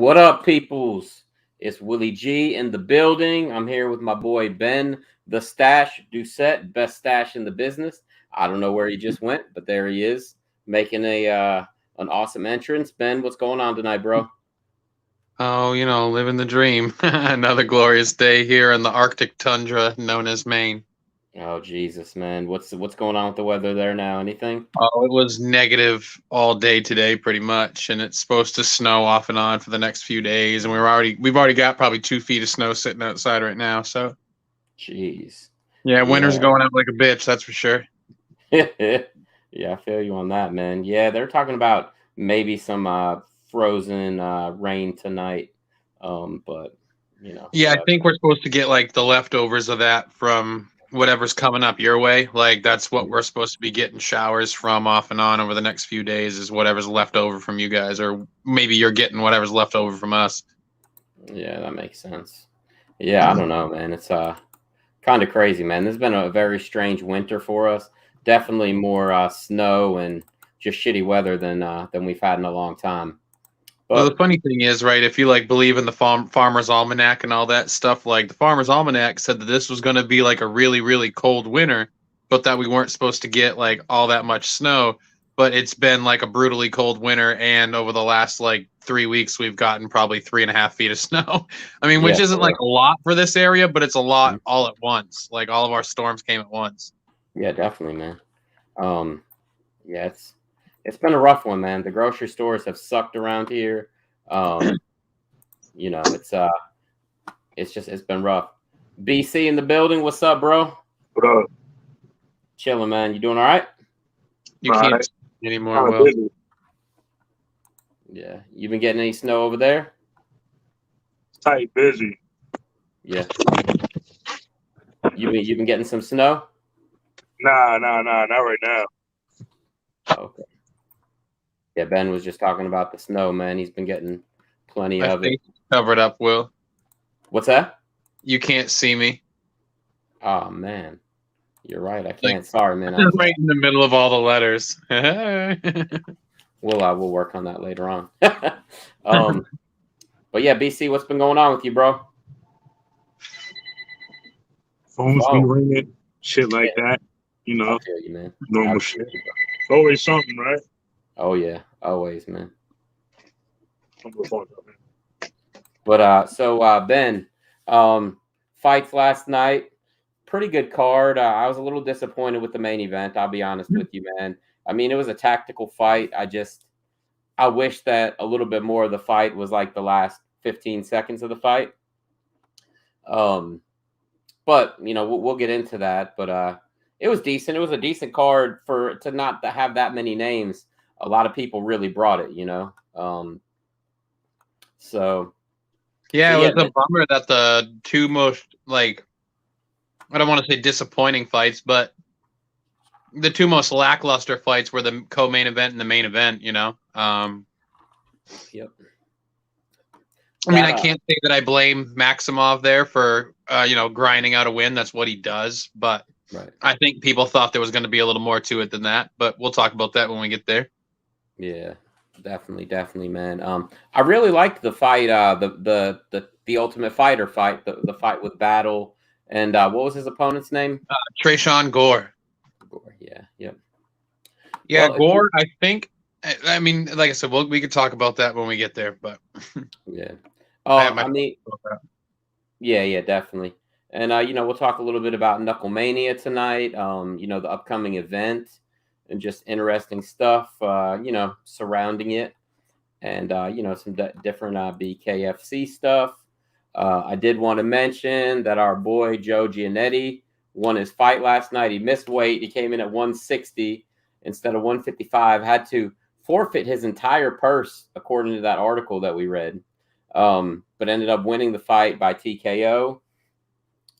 What up, peoples? It's Willie G in the building. I'm here with my boy Ben, the Stash Doucette, best stash in the business. I don't know where he just went, but there he is, making an awesome entrance. Ben, what's going on tonight, bro? Oh, living the dream. Another glorious day here in the Arctic tundra known as Maine. Oh Jesus, man, what's going on with the weather there now? Anything? Oh, it was negative all day today, pretty much, and it's supposed to snow off and on for the next few days. And we've already got probably 2 feet of snow sitting outside right now. So, Jeez. yeah, winter's going out like a bitch, that's for sure. Yeah, I feel you on that, man. Yeah, they're talking about maybe some frozen rain tonight. But Yeah, I think we're supposed to get like the leftovers of that from whatever's coming up your way. Like that's what we're supposed to be getting showers from off and on over the next few days is whatever's left over from you guys, or maybe you're getting whatever's left over from us. Yeah, that makes sense. Yeah, I don't know, man. It's kind of crazy, man. This has been a very strange winter for us. Definitely more snow and just shitty weather than we've had in a long time. But well, the funny thing is, right, if you like believe in the Farmer's Almanac and all that stuff, like the Farmer's Almanac said that this was going to be like a really, really cold winter, but that we weren't supposed to get like all that much snow. But it's been like a brutally cold winter, and over the last like 3 weeks, we've gotten probably 3.5 feet of snow. I mean, which isn't like a lot for this area, but it's a lot all at once. Like all of our storms came at once. Yeah, definitely, man. Yeah, it's been a rough one, man. The grocery stores have sucked around here. It's been rough. BC in the building. What's up, bro? What up? Chilling, man. You doing all right? You can't see anymore. Well, busy. Yeah. You been getting any snow over there? Tight busy. Yeah. You been getting some snow? Nah, not right now. Okay. Yeah, Ben was just talking about the snow, man. He's been getting plenty of it. Covered up, Will. What's that? You can't see me. Oh man, you're right. I can't. Sorry, man. I'm right in the middle of all the letters. We'll work on that later on. But yeah, BC, what's been going on with you, bro? Phones be ringing, shit like that. I feel you, man. Normal shit. It's always something, right? Oh yeah, always, man. But so Ben, fights last night, pretty good card. I was a little disappointed with the main event. I'll be honest with you, man. I mean, it was a tactical fight. I wish that a little bit more of the fight was like the last 15 seconds of the fight. But we'll get into that. But it was decent. It was a decent card to not have that many names. A lot of people really brought it, So yeah, it was a bummer that the two most I don't want to say disappointing fights, but the two most lackluster fights were the co-main event and the main event. Yep. I mean, I can't say that I blame Maximov there for grinding out a win. That's what he does, but right. I think people thought there was going to be a little more to it than that. But we'll talk about that when we get there. Yeah, definitely, man. I really liked the fight, the Ultimate Fighter fight, the fight with Battle, and what was his opponent's name? Tresean Gore. Gore, yeah, yep. Yeah, well, Gore. I think. I mean, like I said, we could talk about that when we get there. But yeah. I mean, yeah, definitely. And we'll talk a little bit about Knucklemania tonight. The upcoming event. And just interesting stuff, surrounding it, and some different BKFC stuff. I did want to mention that our boy Joe Gianetti won his fight last night. He missed weight. He came in at 160 instead of 155. Had to forfeit his entire purse, according to that article that we read. But ended up winning the fight by TKO,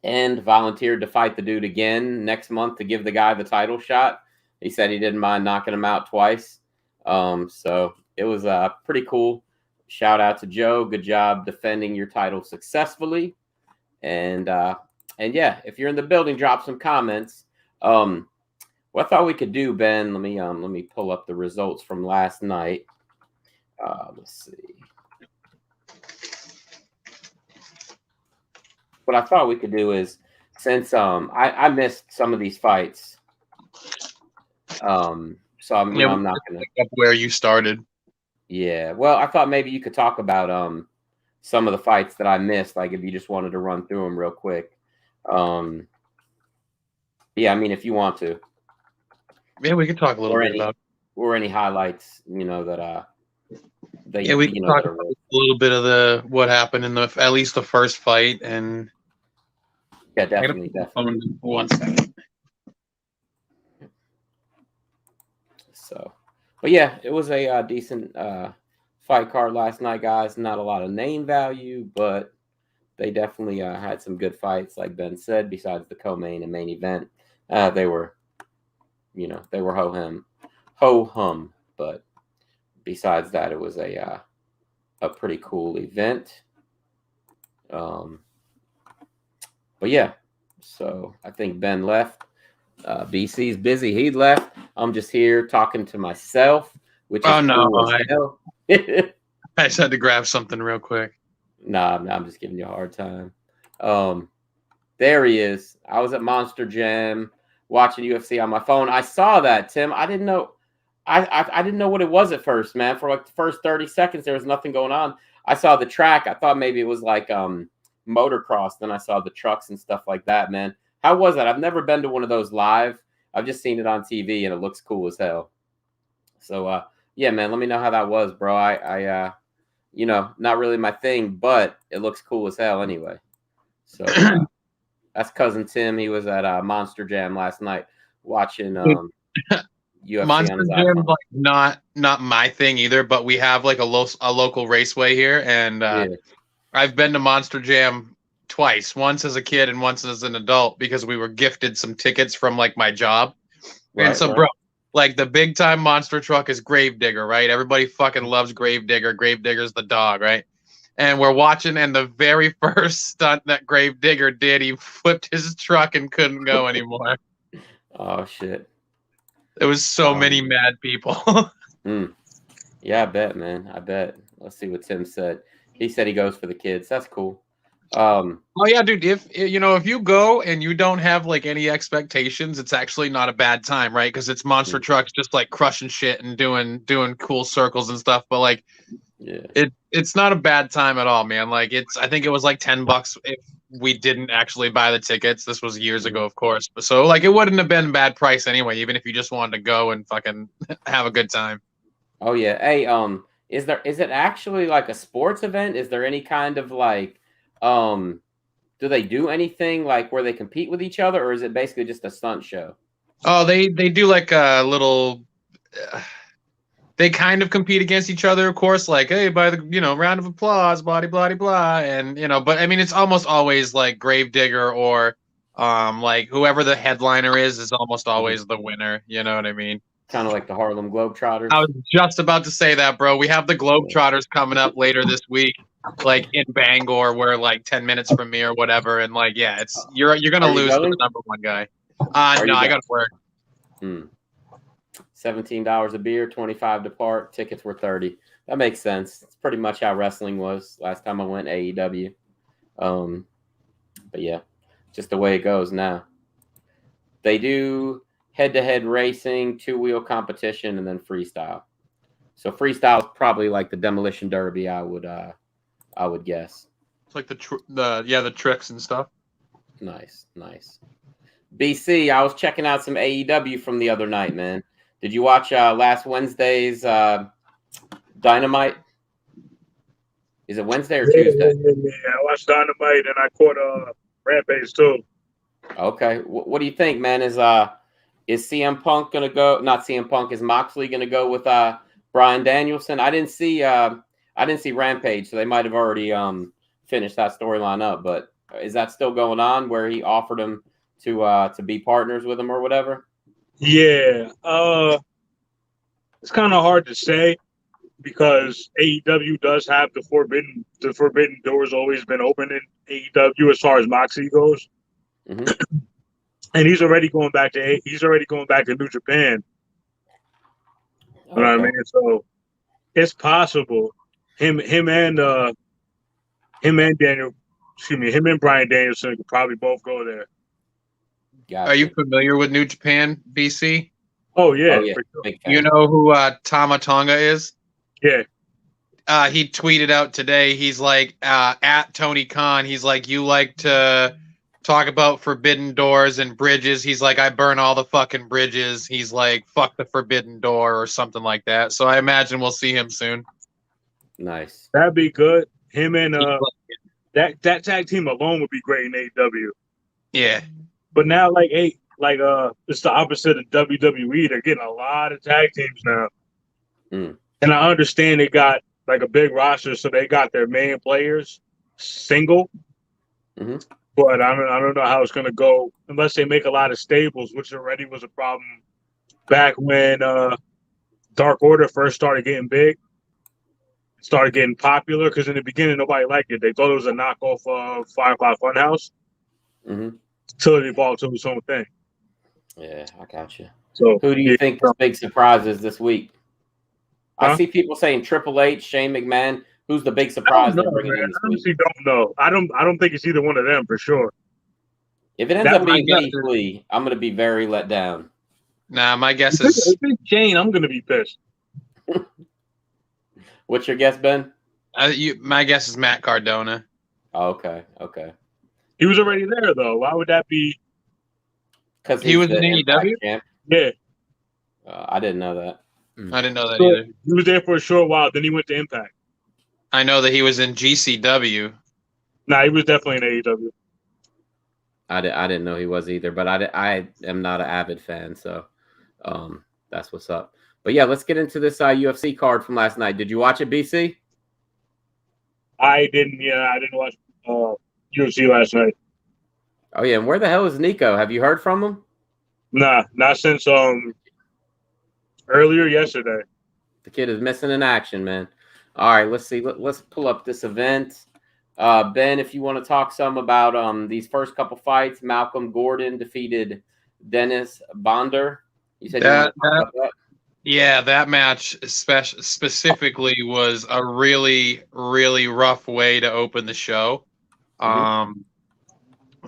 and volunteered to fight the dude again next month to give the guy the title shot. He said he didn't mind knocking him out twice. So it was pretty cool. Shout out to Joe. Good job defending your title successfully. And yeah, if you're in the building, drop some comments. What I thought we could do, Ben, let me pull up the results from last night. Let's see. what I thought we could do is, since I missed some of these fights, so I'm not gonna pick up where you started. Yeah, well, I thought maybe you could talk about some of the fights that I missed, like if you just wanted to run through them real quick. Yeah, I mean, if you want to. Yeah, we could talk a little bit about or any highlights, that we can talk about a little bit of what happened in at least the first fight, and yeah, definitely. 1 second. So, but yeah, it was a decent fight card last night, guys. Not a lot of name value, but they definitely had some good fights, like Ben said. Besides the co-main and main event, they were ho-hum. But besides that, it was a pretty cool event. But yeah, so I think Ben left. BC's busy. He left. I'm just here talking to myself, which is cool. I just had to grab something real quick. Nah, I'm just giving you a hard time. There he is. I was at Monster Jam watching UFC on my phone. I saw that, Tim. I didn't know. I didn't know what it was at first, man. For like the first 30 seconds, there was nothing going on. I saw the track. I thought maybe it was like motocross. Then I saw the trucks and stuff like that, man. How was that? I've never been to one of those live. I've just seen it on TV, and it looks cool as hell. So, yeah, man, let me know how that was, bro. I not really my thing, but it looks cool as hell anyway. So that's Cousin Tim. He was at Monster Jam last night watching UFC. Monster Jam, like not my thing either, but we have like a local raceway here, and I've been to Monster Jam twice, once as a kid and once as an adult, because we were gifted some tickets from like my job. Right, and so, bro, like the big time monster truck is Gravedigger, right? Everybody fucking loves Gravedigger. Gravedigger's the dog, right? And we're watching, and the very first stunt that Gravedigger did, he flipped his truck and couldn't go anymore. Oh shit. There was so many mad people. Yeah, I bet, man. I bet. Let's see what Tim said. He said he goes for the kids. That's cool. Oh yeah, dude. If you go and you don't have like any expectations, it's actually not a bad time, right? Because it's monster trucks just like crushing shit and doing cool circles and stuff. But like, it's not a bad time at all, man. Like I think it was like $10 if we didn't actually buy the tickets. This was years ago, of course. But so like it wouldn't have been a bad price anyway, even if you just wanted to go and fucking have a good time. Oh yeah. Hey, is it actually like a sports event? Is there any kind of like do they do anything like where they compete with each other, or is it basically just a stunt show? Oh, they do like a little they kind of compete against each other, of course, like, hey, by the round of applause, blah blah blah, and but I mean it's almost always like Gravedigger or like whoever the headliner is almost always the winner, you know what I mean? Kind of like the Harlem Globetrotters. I was just about to say that, bro. We have the Globetrotters coming up later this week, like in Bangor, where like 10 minutes from me or whatever, and like you're gonna lose to the number one guy. No, I gotta work. $17 a beer, $25 to park. Tickets were $30. That makes sense. It's pretty much how wrestling was last time I went AEW. But yeah, just the way it goes now. They do head-to-head racing, two-wheel competition, and then freestyle. So freestyle is probably like the demolition derby, I would guess. It's like the tricks and stuff. Nice. BC, I was checking out some AEW from the other night, man. Did you watch last Wednesday's Dynamite? Is it Wednesday or Tuesday? Yeah, I watched Dynamite and I caught Rampage too. Okay, what do you think, man? Is CM Punk gonna go? Not CM Punk. Is Moxley gonna go with Bryan Danielson? I didn't see Rampage, so they might have already finished that storyline up. But is that still going on? Where he offered him to be partners with him or whatever? Yeah, it's kind of hard to say because AEW does have the forbidden doors always been open in AEW as far as Moxley goes. Mm-hmm. And he's already going back to New Japan. You know what I mean? So it's possible him and Daniel him and Bryan Danielson could probably both go there. Gotcha. Are you familiar with New Japan, BC? Oh yeah, For sure. You know who Tama Tonga is? Yeah. He tweeted out today. He's like, at Tony Khan. He's like, you like to talk about forbidden doors and bridges. He's like, I burn all the fucking bridges. He's like, fuck the forbidden door or something like that. So I imagine we'll see him soon. Nice. That'd be good. Him and that tag team alone would be great in AEW. Yeah. But now it's the opposite of WWE. They're getting a lot of tag teams now. Mm. And I understand they got like a big roster, so they got their main players single. Mm-hmm. But I don't know how it's going to go unless they make a lot of stables, which already was a problem back when Dark Order first started getting big, started getting popular. Because in the beginning, nobody liked it. They thought it was a knockoff of Firefly Funhouse. Mm-hmm. Until it evolved to its own thing. Yeah, I got you. So, who do you think the big surprise is this week? Huh? I see people saying Triple H, Shane McMahon. Who's the big surprise they're bringing in this week? I honestly don't know. I don't think it's either one of them for sure. If it ends up being Keith Lee, I'm going to be very let down. Nah, my guess is if it's Shane, I'm going to be pissed. What's your guess, Ben? My guess is Matt Cardona. Oh, okay. He was already there though. Why would that be? Because he was in AEW. Yeah. I didn't know that. I didn't know that either. He was there for a short while. Then he went to Impact. I know that he was in GCW. Nah, he was definitely in AEW. I didn't know he was either, but I am not an avid fan, so that's what's up. But yeah, let's get into this UFC card from last night. Did you watch it, BC? I didn't. Yeah, I didn't watch UFC last night. Oh yeah, and where the hell is Nico? Have you heard from him? Nah, not since earlier yesterday. The kid is missing in action, man. All right, let's see. Let's pull up this event. Ben, if you want to talk some about these first couple fights, Malcolm Gordon defeated Dennis Bonder. You said that. Yeah, that match specifically was a really, really rough way to open the show. Mm-hmm.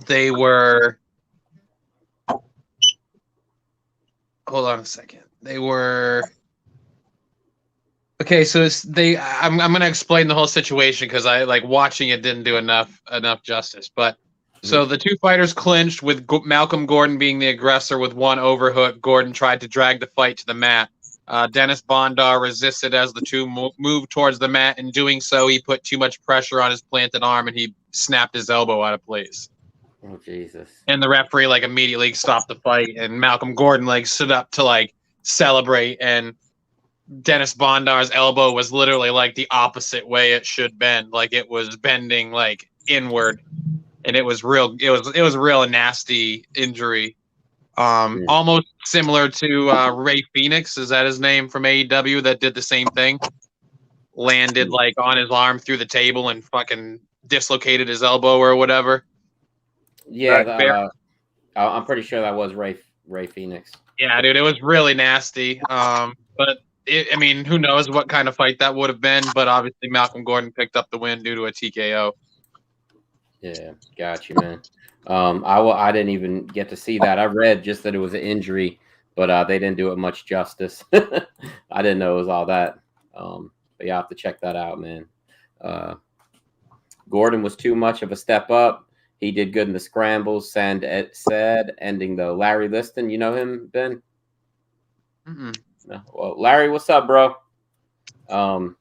They were. Hold on a second. They were. Okay, so I'm going to explain the whole situation because I like watching it didn't do enough justice. But so the two fighters clinched with Malcolm Gordon being the aggressor with one overhook. Gordon tried to drag the fight to the mat. Dennis Bondar resisted as the two moved towards the mat. In doing so, he put too much pressure on his planted arm and he snapped his elbow out of place. Oh Jesus! And the referee immediately stopped the fight, and Malcolm Gordon stood up to celebrate, and Dennis Bondar's elbow was literally the opposite way it should bend, it was bending inward, and it was a real nasty injury. Almost similar to Ray Phoenix, is that his name, from AEW, that did the same thing, landed on his arm through the table and fucking dislocated his elbow or whatever. Yeah, I'm pretty sure that was Ray Phoenix. Yeah, dude, it was really nasty. But who knows what kind of fight that would have been? But obviously, Malcolm Gordon picked up the win due to a TKO. Yeah, got you, man. I didn't even get to see that. I read just that it was an injury, but they didn't do it much justice. I didn't know it was all that. But yeah, I have to check that out, man. Gordon was too much of a step up. He did good in the scrambles, said, ending the Larry Liston. You know him, Ben? Mm-mm. No. Well, Larry, what's up, bro? Okay.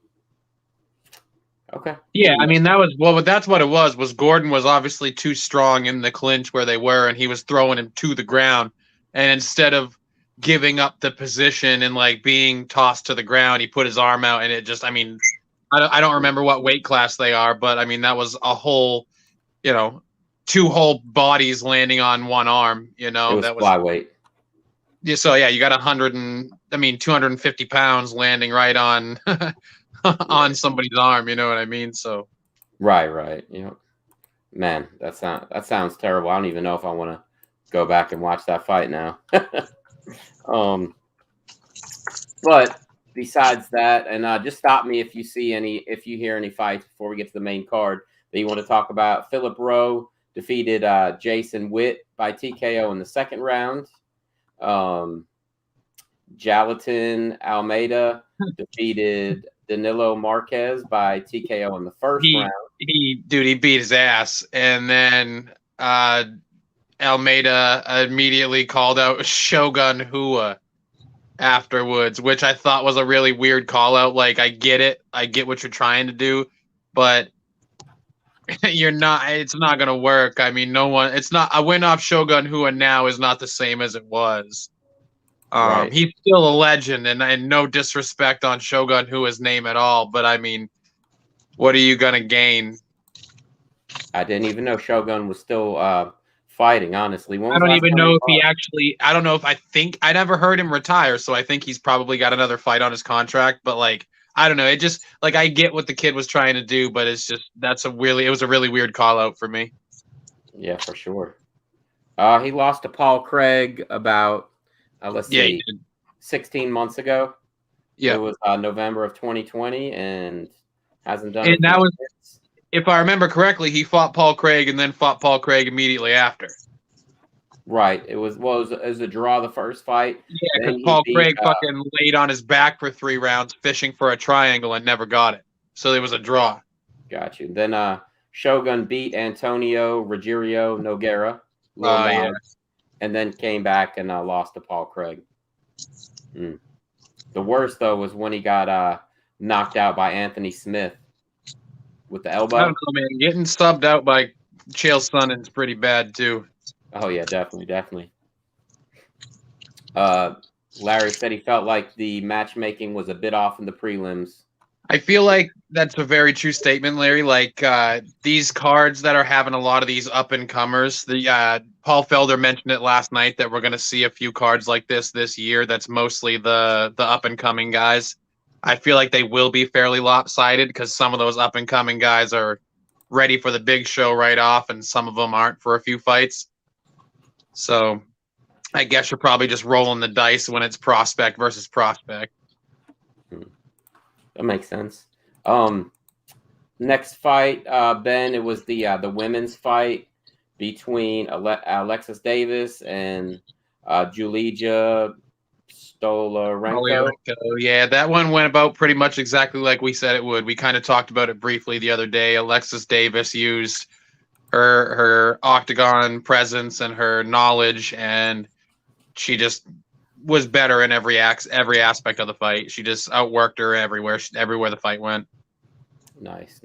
Yeah, that's what it was. Was Gordon was obviously too strong in the clinch where they were, and he was throwing him to the ground. And instead of giving up the position and being tossed to the ground, he put his arm out, and it just, I don't remember what weight class they are, but that was a whole, two whole bodies landing on one arm. It was flyweight. Yeah, so yeah, you got 250 pounds landing right on on somebody's arm. You know what I mean? So right. Man, that sounds terrible. I don't even know if I want to go back and watch that fight now. But besides that, and just stop me if you hear any fights before we get to the main card. that you want to talk about. Philip Rowe defeated Jason Witt by TKO in the second round. Jalatin Almeida defeated Danilo Marquez by TKO in the first round. He beat his ass. And then Almeida immediately called out Shogun Hua afterwards, which I thought was a really weird call out. Like, I get it. I get what you're trying to do, but it's not going to work. I mean, it's not a win off Shogun Hua now is not the same as it was. Right. He's still a legend, and no disrespect on Shogun Hua's name at all, but I mean, what are you going to gain? I didn't even know Shogun was still fighting, honestly. I don't even know if he actually, I don't know if I never heard him retire, so I think he's probably got another fight on his contract, but like, I don't know. It just, like, I get what the kid was trying to do, but it's just, it was a really weird call out for me. Yeah, for sure. He lost to Paul Craig about, let's see, 16 months ago. Yeah. It was November of 2020 and hasn't done it. And that was, if I remember correctly, he fought Paul Craig and then fought Paul Craig immediately after. Right. It was a draw the first fight. Yeah, because Paul Craig fucking laid on his back for 3 rounds fishing for a triangle and never got it. So it was a draw. Got you. Then Shogun beat Antonio Ruggiero Nogueira. Yeah. And then came back and lost to Paul Craig. The worst, though, was when he got knocked out by Anthony Smith with the elbow. I don't know, man. Getting subbed out by Chael Sonnen is pretty bad, too. Oh, yeah, definitely. Larry said he felt like the matchmaking was a bit off in the prelims. I feel like that's a very true statement, Larry. Like these cards that are having a lot of these up-and-comers, Paul Felder mentioned it last night that we're going to see a few cards like this year that's mostly the up-and-coming guys. I feel like they will be fairly lopsided because some of those up-and-coming guys are ready for the big show right off, and some of them aren't for a few fights. So I guess you're probably just rolling the dice when it's prospect versus prospect. That makes sense. Next fight, Ben, it was the women's fight between Alexis Davis and Julija Stolarenko. Yeah, that one went about pretty much exactly like we said it would. We kind of talked about it briefly the other day. Alexis Davis used her octagon presence and her knowledge, and she just was better in every aspect of the fight. She just outworked her everywhere the fight went. Nice.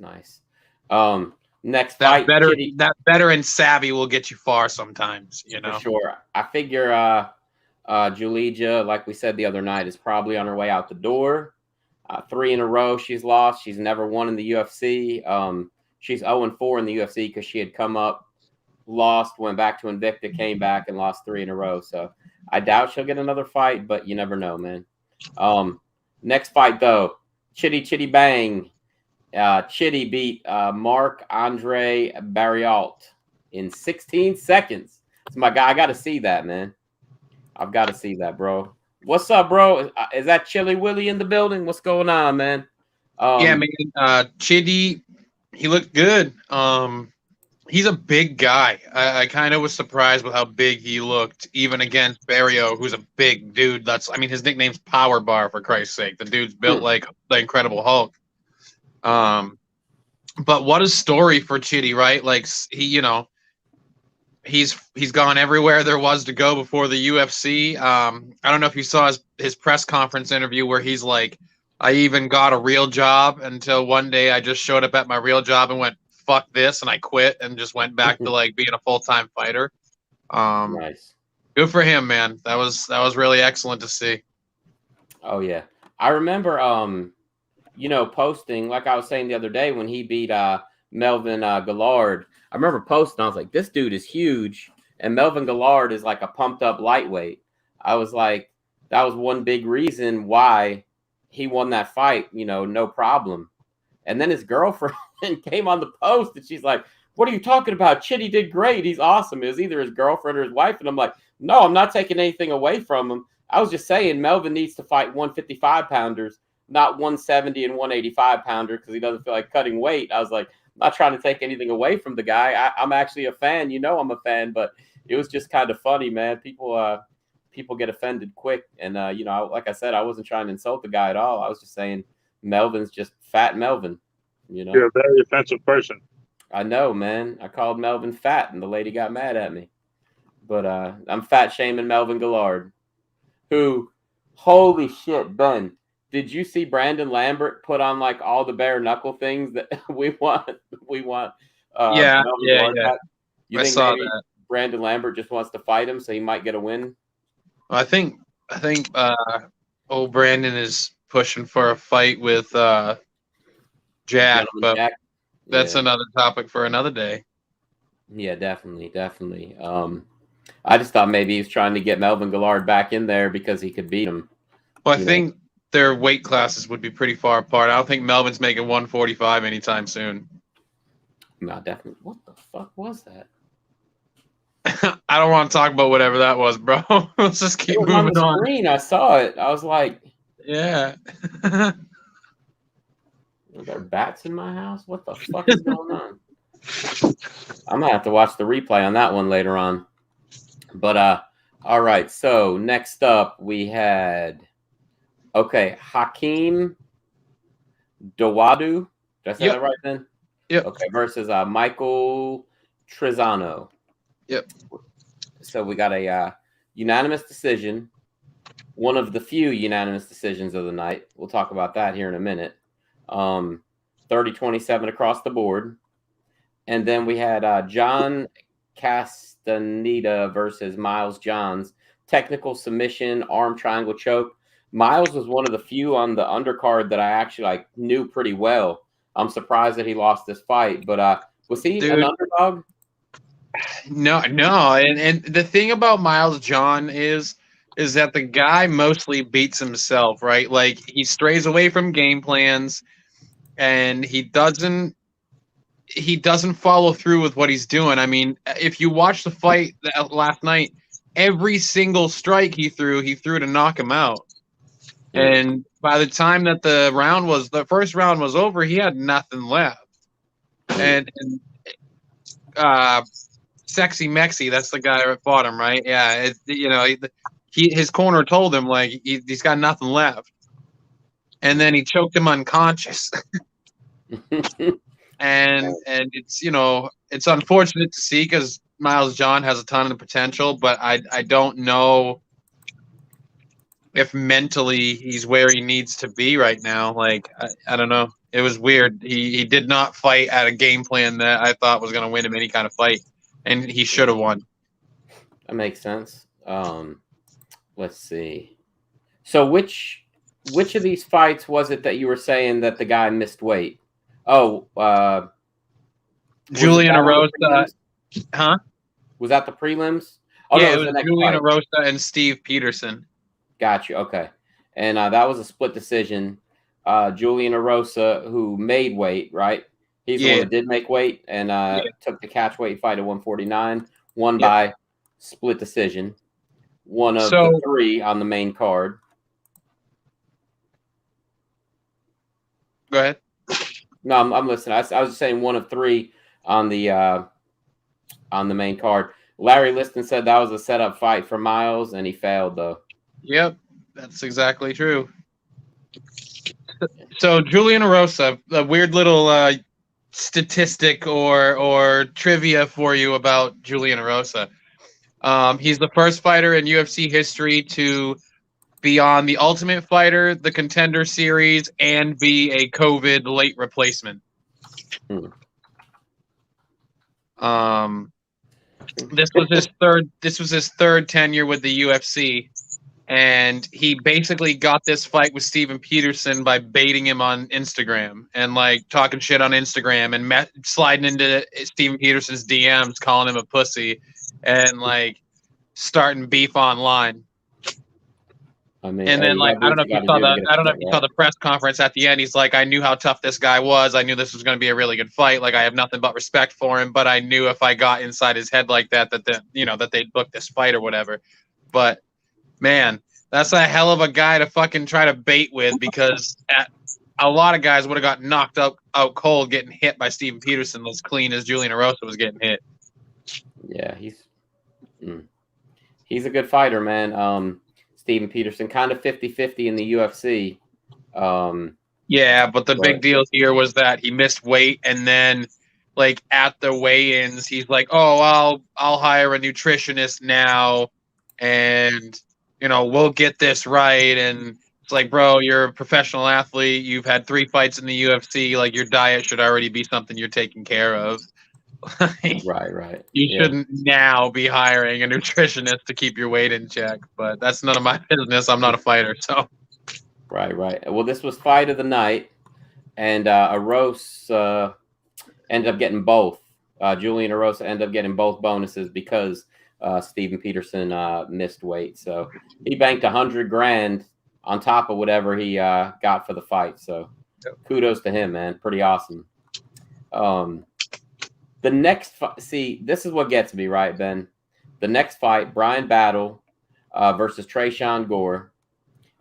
Next fight, that better and savvy will get you far sometimes, you know. For sure. I figure Julija, like we said the other night, is probably on her way out the door. 3 in a row she's lost. She's never won in the UFC. She's 0-4 in the UFC because she had come up, lost, went back to Invicta, came back, and lost 3 in a row. So I doubt she'll get another fight, but you never know, man. Next fight, though, Chitty Bang. Chitty beat Marc-Andre Barriault in 16 seconds. It's my guy. I got to see that, man. I've got to see that, bro. What's up, bro? Is that Chili Willy in the building? What's going on, man? Yeah, man. Chitty, he looked good. He's a big guy. I kind of was surprised with how big he looked, even against Barrio, who's a big dude. His nickname's Power Bar, for Christ's sake. The dude's built like the Incredible Hulk. But what a story for Chitty, right? Like he's gone everywhere there was to go before the UFC. I don't know if you saw his press conference interview where he's like, I even got a real job until one day I just showed up at my real job and went, fuck this, and I quit and just went back to like being a full-time fighter. Nice. Good for him, man. That was really excellent to see. Oh yeah. I remember posting, like I was saying the other day when he beat Melvin Gillard. I remember posting, I was like, this dude is huge. And Melvin Gillard is like a pumped up lightweight. I was like, that was one big reason why he won that fight, no problem. And then his girlfriend came on the post and she's like, what are you talking about? Chitty did great. He's awesome. It was either his girlfriend or his wife. And I'm like, no, I'm not taking anything away from him. I was just saying Melvin needs to fight 155 pounders, not 170 and 185 pounder because he doesn't feel like cutting weight. I was like, not trying to take anything away from the guy. I'm actually a fan. I'm a fan, but it was just kind of funny, man. People get offended quick. And, like I said, I wasn't trying to insult the guy at all. I was just saying Melvin's just fat Melvin, You're a very offensive person. I know, man. I called Melvin fat, and the lady got mad at me. But I'm fat shaming Melvin Gillard, who, holy shit, Ben, did you see Brandon Lambert put on like all the bare knuckle things that we want? Yeah. You think saw maybe that. Brandon Lambert just wants to fight him so he might get a win? I think old Brandon is pushing for a fight with Jack, but Jack. That's another topic for another day. Yeah, definitely. I just thought maybe he was trying to get Melvin Gillard back in there because he could beat him. Well, I think their weight classes would be pretty far apart. I don't think Melvin's making 145 anytime soon. No, definitely. What the fuck was that? I don't want to talk about whatever that was, bro. Let's just keep moving on. The screen, I saw it. I was like, yeah. Are there bats in my house? What the fuck is going on? I'm gonna have to watch the replay on that one later on. But all right. So next up we had Hakeem Dawadu. Did I say that right then? Yep. Okay, versus Michael Trizano. Yep. So we got a unanimous decision, one of the few unanimous decisions of the night. We'll talk about that here in a minute. 30-27 across the board. And then we had John Castaneda versus Miles Johns. Technical submission, arm triangle choke. Miles was one of the few on the undercard that I actually knew pretty well. I'm surprised that he lost this fight, but was he an underdog? No. And the thing about Miles John is that the guy mostly beats himself, right? Like he strays away from game plans and he doesn't follow through with what he's doing. I mean, if you watch the fight last night, every single strike he threw to knock him out. And by the time that the first round was over, he had nothing left. And Sexy Mexi, that's the guy that fought him, right? Yeah, his corner told him he's got nothing left, and then he choked him unconscious. and it's unfortunate to see because Miles John has a ton of potential, but I don't know if mentally he's where he needs to be right now. I don't know. It was weird. He did not fight at a game plan that I thought was going to win him any kind of fight. And he should have won. That makes sense. Let's see. So which of these fights was it that you were saying that the guy missed weight? Oh, Julian Rosa. Huh? Was that the prelims? Oh, yeah, no, it was Julian Rosa and Steve Peterson. Got you. Okay. And that was a split decision. Julian Rosa, who made weight, right? He's the one that did make weight and took the catch weight fight at 149, won by split decision. One of the three on the main card. Go ahead. No, I'm listening. I was just saying one of three on the main card. Larry Liston said that was a setup fight for Miles, and he failed though. Yep, that's exactly true. So Julian Rosa, a weird little statistic or trivia for you about Julian Rosa. He's the first fighter in UFC history to be on the Ultimate Fighter, the Contender Series, and be a COVID late replacement. This was his third tenure with the UFC. And he basically got this fight with Steven Peterson by baiting him on Instagram and talking shit on Instagram and sliding into Steven Peterson's DMs, calling him a pussy and starting beef online. I mean, and then I don't know if you saw the press conference at the end. He's like, I knew how tough this guy was. I knew this was going to be a really good fight. I have nothing but respect for him, but I knew if I got inside his head like that they'd book this fight or whatever. But man, that's a hell of a guy to fucking try to bait with because a lot of guys would have got knocked out cold getting hit by Steven Peterson as clean as Julian Rosa was getting hit. Yeah, he's a good fighter, man. Steven Peterson, kind of 50-50 in the UFC. Yeah, but the big deal here was that he missed weight, and then like at the weigh-ins, he's like, "Oh, I'll hire a nutritionist now, and we'll get this right." And it's like, bro, you're a professional athlete. You've had 3 fights in the UFC. Like, your diet should already be something you're taking care of. Right. You shouldn't now be hiring a nutritionist to keep your weight in check. But that's none of my business. I'm not a fighter, so. Right. Well, this was fight of the night, and Aros ended up getting both. Julian Rosa ended up getting both bonuses because Steven Peterson missed weight. So he banked $100,000 on top of whatever he got for the fight. So kudos to him, man. Pretty awesome. The next fight, see, this is what gets me, right, Ben? The next fight, Brian Battle versus Tresean Gore.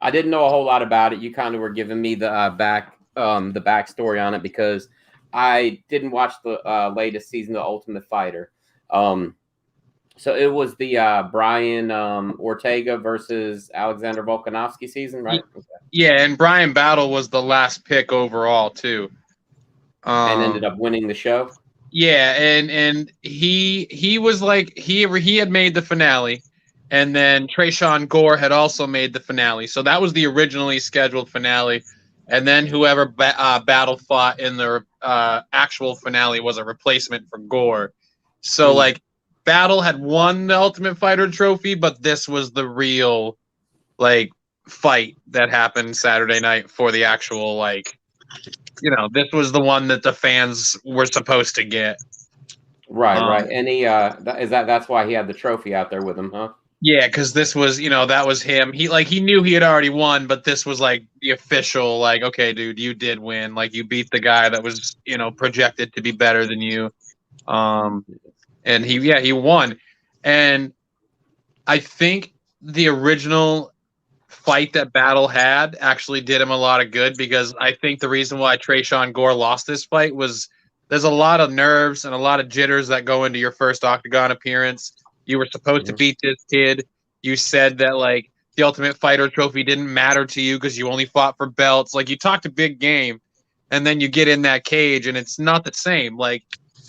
I didn't know a whole lot about it. You kind of were giving me the backstory on it because I didn't watch the latest season of Ultimate Fighter. So it was the Brian Ortega versus Alexander Volkanovski season, right? Yeah, and Brian Battle was the last pick overall too, and ended up winning the show. Yeah, and he was like he had made the finale, and then Tresean Gore had also made the finale. So that was the originally scheduled finale, and then whoever Battle fought in the actual finale was a replacement for Gore. So like Battle had won the Ultimate Fighter trophy, but this was the real like fight that happened Saturday night for the actual like. This was the one that the fans were supposed to get. Right. And he that's why he had the trophy out there with him, huh? Yeah, because this was, that was him. He knew he had already won, but this was like the official, like, okay, dude, you did win. Like, you beat the guy that was, projected to be better than you. And he won. And I think the original fight that Battle had actually did him a lot of good, because I think the reason why Tresean Gore lost this fight was there's a lot of nerves and a lot of jitters that go into your first octagon appearance. You were supposed to beat this kid. You said that like the Ultimate Fighter trophy didn't matter to you because you only fought for belts. Like, you talked a big game, and then you get in that cage and it's not the same. Like,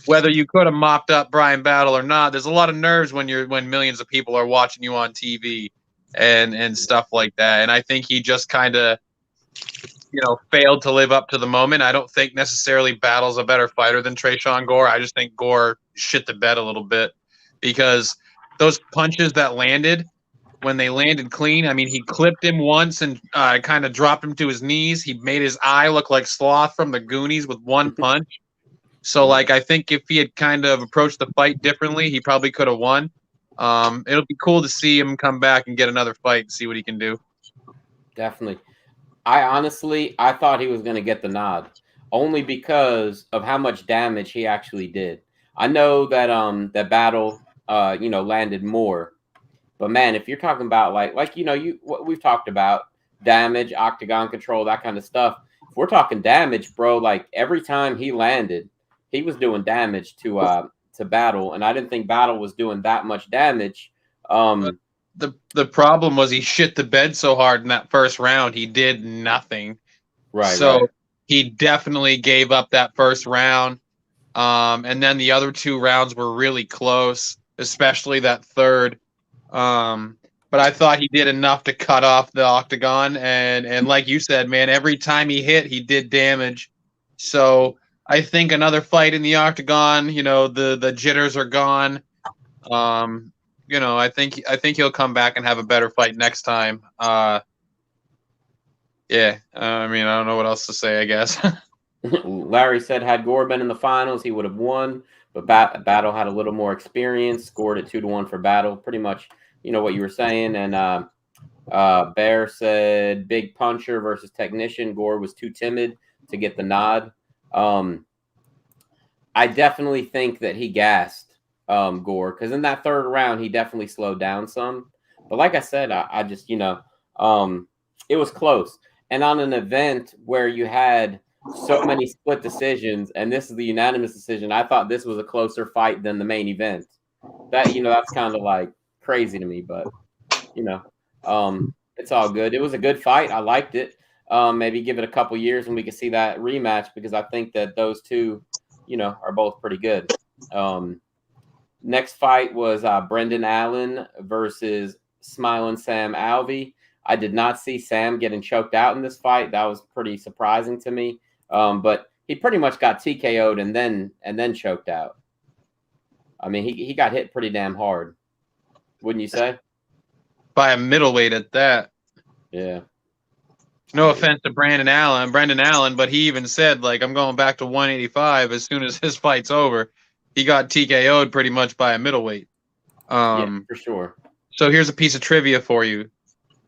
whether you could have mopped up Brian Battle or not, there's a lot of nerves when millions of people are watching you on TV and stuff like that. And I think he just kind of, failed to live up to the moment. I don't think necessarily Battle's a better fighter than Tresean Gore. I just think Gore shit the bed a little bit, because those punches that landed, when they landed clean, I mean, he clipped him once and kind of dropped him to his knees. He made his eye look like Sloth from the Goonies with one punch. So, like, I think if he had kind of approached the fight differently, he probably could have won. It'll be cool to see him come back and get another fight and see what he can do. Definitely. I thought he was going to get the nod, only because of how much damage he actually did. I know that that Battle landed more, but man, if you're talking about like what we've talked about, damage, octagon control, that kind of stuff. If we're talking damage, bro, like every time he landed, he was doing damage to Battle, and I didn't think Battle was doing that much damage. The problem was he shit the bed so hard in that first round, he did nothing. Right. So he definitely gave up that first round. And then the other 2 rounds were really close, especially that third. But I thought he did enough to cut off the octagon. And like you said, man, every time he hit, he did damage. So I think another fight in the octagon, the jitters are gone. I think he'll come back and have a better fight next time. I mean, I don't know what else to say, I guess. Larry said, had Gore been in the finals, he would have won, but Battle had a little more experience, scored it 2-1 for Battle. Pretty much, what you were saying. And Bear said, big puncher versus technician. Gore was too timid to get the nod. I definitely think that he gassed Gore, because in that third round he definitely slowed down some. But like I said, I just it was close. and on an event where you had so many split decisions, and this is the unanimous decision, I thought this was a closer fight than the main event. That, that's kind of like crazy to me, but it's all good. It was a good fight. I liked it. Maybe give it a couple years and we can see that rematch, because I think that those two, are both pretty good. Next fight was Brendan Allen versus Smiling Sam Alvey. I did not see Sam getting choked out in this fight. That was pretty surprising to me. But he pretty much got TKO'd and then choked out. I mean, he got hit pretty damn hard, wouldn't you say? By a middleweight at that. Yeah. No offense to Brendan Allen, but he even said, like, I'm going back to 185 as soon as his fight's over. He got TKO'd pretty much by a middleweight. Yeah, for sure. So here's a piece of trivia for you.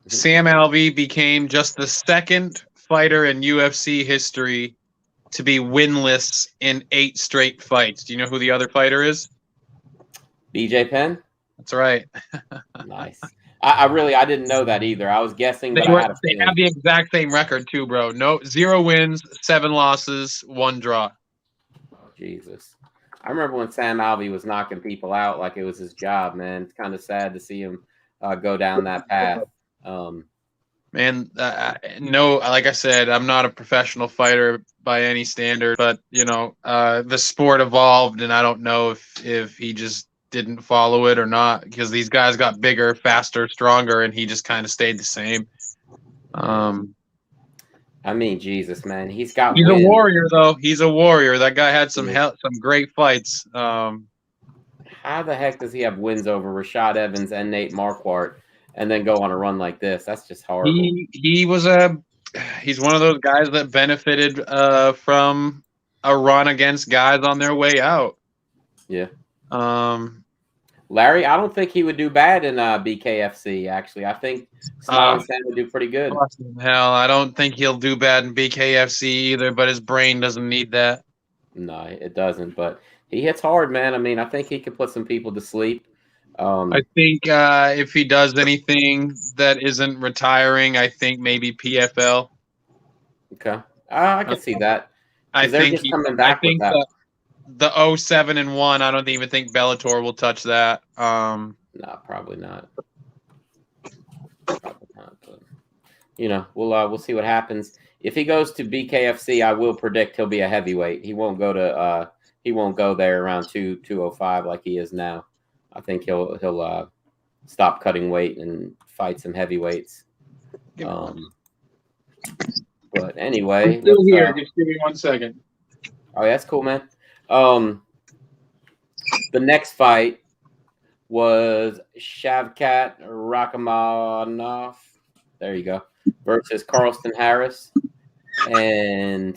Sam Alvey became just the second fighter in UFC history to be winless in 8 straight fights. Do you know who the other fighter is? BJ Penn? That's right. Nice. I didn't know that either. I was guessing. They have the exact same record too, bro. 0 wins, 7 losses, 1 draw. Oh, Jesus. I remember when Sam Alvey was knocking people out like it was his job, man. It's kind of sad to see him go down that path. Man, no, like I said, I'm not a professional fighter by any standard, but the sport evolved, and I don't know if he just didn't follow it or not, because these guys got bigger, faster, stronger, and he just kind of stayed the same. I mean, Jesus, man, he's a warrior, though. He's a warrior. That guy had some great fights. How the heck does he have wins over Rashad Evans and Nate Marquardt and then go on a run like this? That's just horrible. He's one of those guys that benefited from a run against guys on their way out. Yeah. Larry, I don't think he would do bad in BKFC, actually. I think Smiling Sam would do pretty good. Hell, I don't think he'll do bad in BKFC either, but his brain doesn't need that. No, it doesn't, but he hits hard, man. I mean, I think he could put some people to sleep. I think if he does anything that isn't retiring, I think maybe PFL. Okay. I can see that. I they're think just coming back with that. The 07-1, I don't even think Bellator will touch that. No, probably not. But, we'll see what happens. If he goes to BKFC, I will predict he'll be a heavyweight. He won't go there around 205 like he is now. I think he'll stop cutting weight and fight some heavyweights. But anyway, I'm still here. Just give me 1 second. Oh, yeah, that's cool, man. The next fight was Shavkat Rakhmonov. There you go. Versus Carlston Harris. And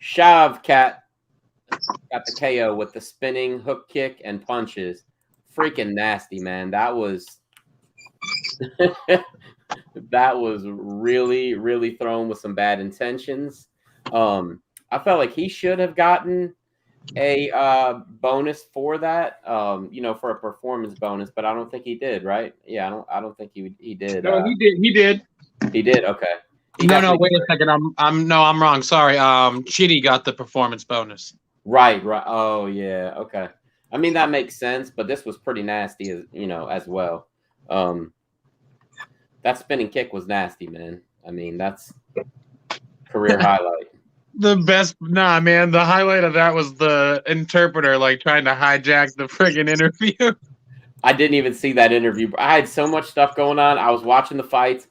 Shavkat got the KO with the spinning hook kick and punches. Freaking nasty, man. That was really, really thrown with some bad intentions. I felt like he should have gotten a bonus for that, for a performance bonus, but I don't think he did, right? Yeah, I don't think he did. No, he did. He did. He did. Okay. No, wait a second. I'm wrong. Sorry. Chitty got the performance bonus. Right. Oh yeah. Okay. I mean, that makes sense, but this was pretty nasty, as well. That spinning kick was nasty, man. I mean, that's career highlight. The best, man. The highlight of that was the interpreter trying to hijack the friggin' interview. I didn't even see that interview. I had so much stuff going on. I was watching the fights,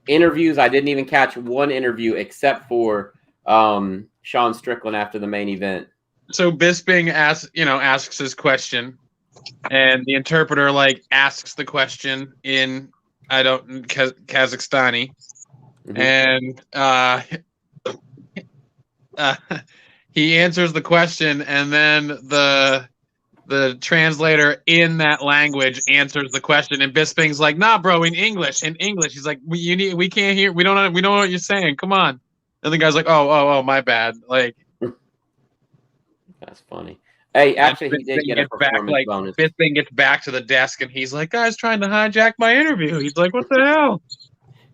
interviews. I didn't even catch one interview except for Sean Strickland after the main event. So Bisping asks his question, and the interpreter asks the question in Kazakhstani, and he answers the question, and then the translator in that language answers the question, and Bisping's like, "Nah, bro, in English." He's like, we can't hear. We don't know what you're saying. Come on." And the guy's like, "Oh, my bad." That's funny. Hey, actually, he did get a performance bonus. Bisping gets back to the desk, and he's like, "Guys, trying to hijack my interview." He's like, "What the hell?"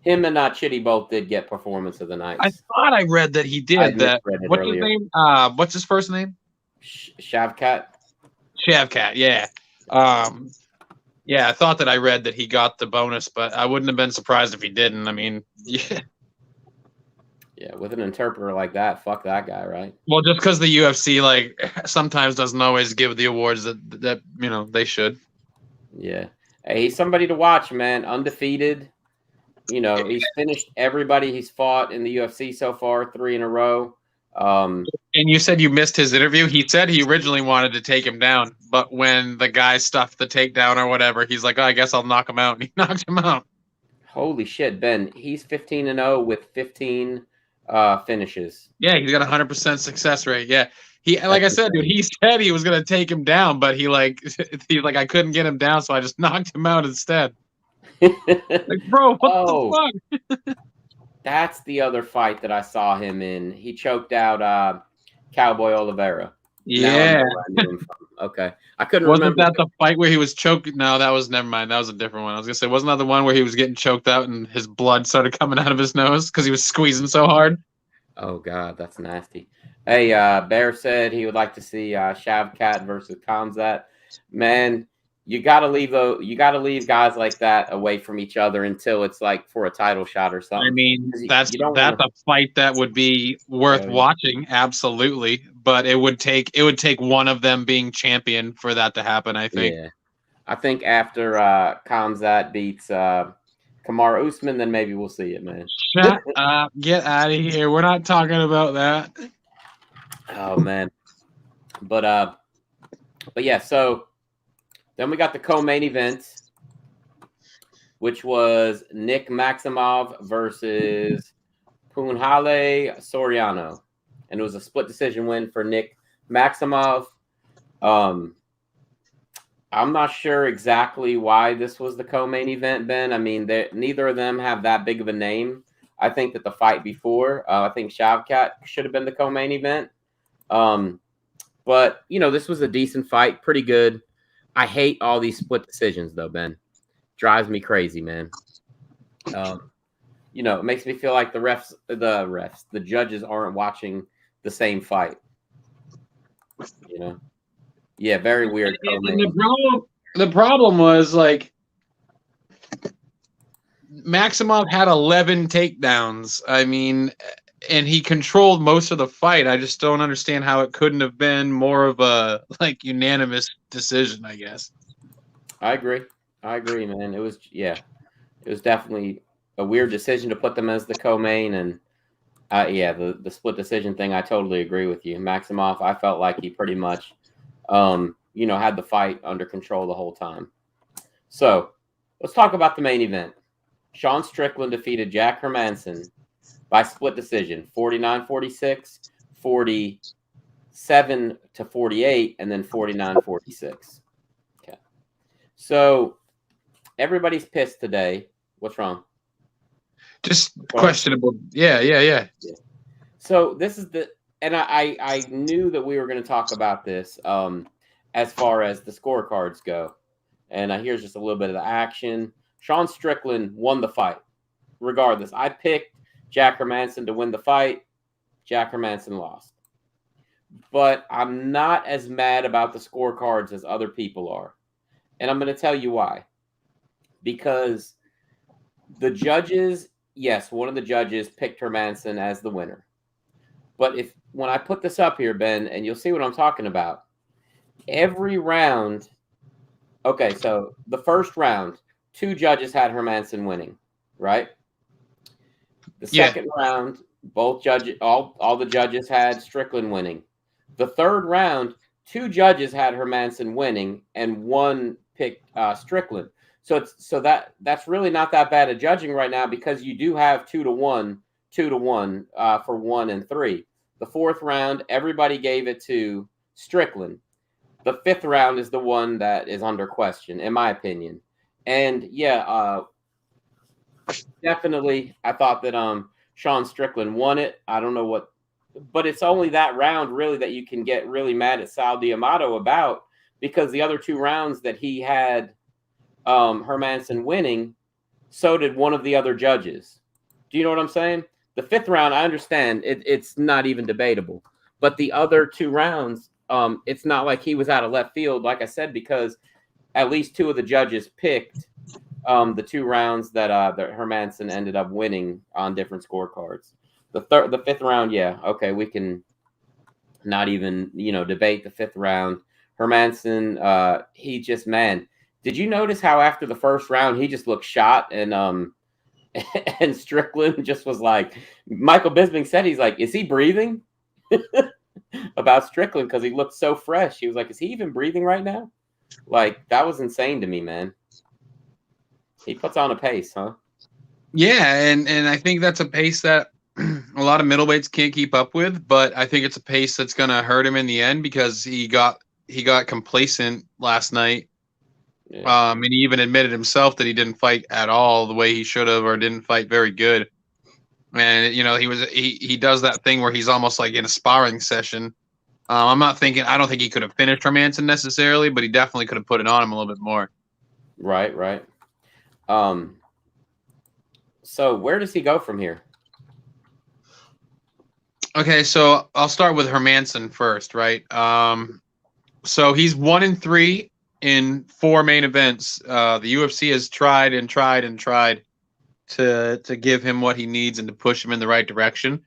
Him and Chitty both did get performance of the night. I thought I read that he did that. What's his name? What's his first name? Shavkat. Shavkat, yeah. Yeah, I thought that I read that he got the bonus, but I wouldn't have been surprised if he didn't. I mean, yeah. Yeah, with an interpreter like that, fuck that guy, right? Well, just because the UFC like sometimes doesn't always give the awards that you know they should. Yeah. Hey, he's somebody to watch, man. Undefeated. You know, he's finished everybody he's fought in the UFC so far, 3 in a row. And you said you missed his interview. He said he originally wanted to take him down, but when the guy stuffed the takedown or whatever, he's like, oh, I guess I'll knock him out. And he knocked him out. Holy shit, Ben. He's 15-0 with 15 finishes. Yeah, he's got 100% success rate. Yeah. He, like I said, dude, he said he was going to take him down, but he's like, I couldn't get him down, so I just knocked him out instead. Like, bro, what the fuck? That's the other fight that I saw him in. He choked out Cowboy Oliveira. Yeah. Okay. I couldn't remember. Wasn't that the fight where he was choked? No, that was, never mind. That was a different one. I was going to say, wasn't that the one where he was getting choked out and his blood started coming out of his nose because he was squeezing so hard? Oh, God, that's nasty. Hey, Bear said he would like to see Shavkat versus Khamzat. Man, you gotta leave guys like that away from each other until it's like for a title shot or something. I mean, that's a fight that would be worth watching, absolutely. But it would take one of them being champion for that to happen, I think. Yeah. I think after Khamzat beats Kamaru Usman, then maybe we'll see it, man. Shut up. Get out of here. We're not talking about that. Oh man. But yeah, so then we got the co-main event, which was Nick Maximov versus Punjale Soriano. And it was a split decision win for Nick Maximov. I'm not sure exactly why this was the co-main event, Ben. I mean, neither of them have that big of a name. I think that the fight before, I think Shavkat should have been the co-main event. But, you know, this was a decent fight, pretty good. I hate all these split decisions, though, Ben. Drives me crazy, man. You know, it makes me feel like the judges aren't watching the same fight. You know? Yeah, very weird. And the problem was, like, Maximov had 11 takedowns. I mean, and he controlled most of the fight. I just don't understand how it couldn't have been more of a, like, unanimous decision, I guess. I agree, man. It was definitely a weird decision to put them as the co-main. And, the split decision thing, I totally agree with you. Maximov, I felt like he pretty much, had the fight under control the whole time. So let's talk about the main event. Sean Strickland defeated Jack Hermansen by split decision, 49-46, 47-48, and then 49-46. Okay. So everybody's pissed today. What's wrong? Just questionable. Yeah. So this is and I knew that we were going to talk about this as far as the scorecards go. And here's just a little bit of the action. Sean Strickland won the fight. Regardless, I picked Jack Hermansen to win the fight. Jack Hermansen lost. But I'm not as mad about the scorecards as other people are. And I'm going to tell you why. Because the judges, yes, one of the judges picked Hermansen as the winner. But when I put this up here, Ben, and you'll see what I'm talking about, every round, okay, so the first round, 2 judges had Hermansen winning, right? The second round, both judges, all the judges had Strickland winning. The third round, 2 judges had Hermansen winning, and 1 picked Strickland. So that's really not that bad at judging right now because you do have 2-1 for 1 and 3. The fourth round, everybody gave it to Strickland. The fifth round is the one that is under question, in my opinion. And definitely, I thought that Sean Strickland won it. I don't know what, but it's only that round really that you can get really mad at Sal D'Amato about because the other 2 rounds that he had Hermansen winning, so did one of the other judges. Do you know what I'm saying? The 5th round, I understand it's not even debatable, but the other 2 rounds, it's not like he was out of left field, like I said, because at least 2 of the judges picked the 2 rounds that Hermansen ended up winning on different scorecards. The 5th round, yeah, okay, we can not even debate the 5th round. Hermansen, he just, man, did you notice how after the 1st round he just looked shot, and and Strickland just was like, Michael Bisping said, he's like, is he breathing? About Strickland, because he looked so fresh. He was like, is he even breathing right now? Like, that was insane to me, man. He puts on a pace, huh? Yeah, and I think that's a pace that a lot of middleweights can't keep up with, but I think it's a pace that's going to hurt him in the end because he got complacent last night. Yeah. And he even admitted himself that he didn't fight at all the way he should have, or didn't fight very good. And he does that thing where he's almost like in a sparring session. I don't think he could have finished Hermansen necessarily, but he definitely could have put it on him a little bit more. Right. So where does he go from here? Okay, so I'll start with Hermansen first, right? So he's 1-3 in 4 main events. The UFC has tried to give him what he needs and to push him in the right direction.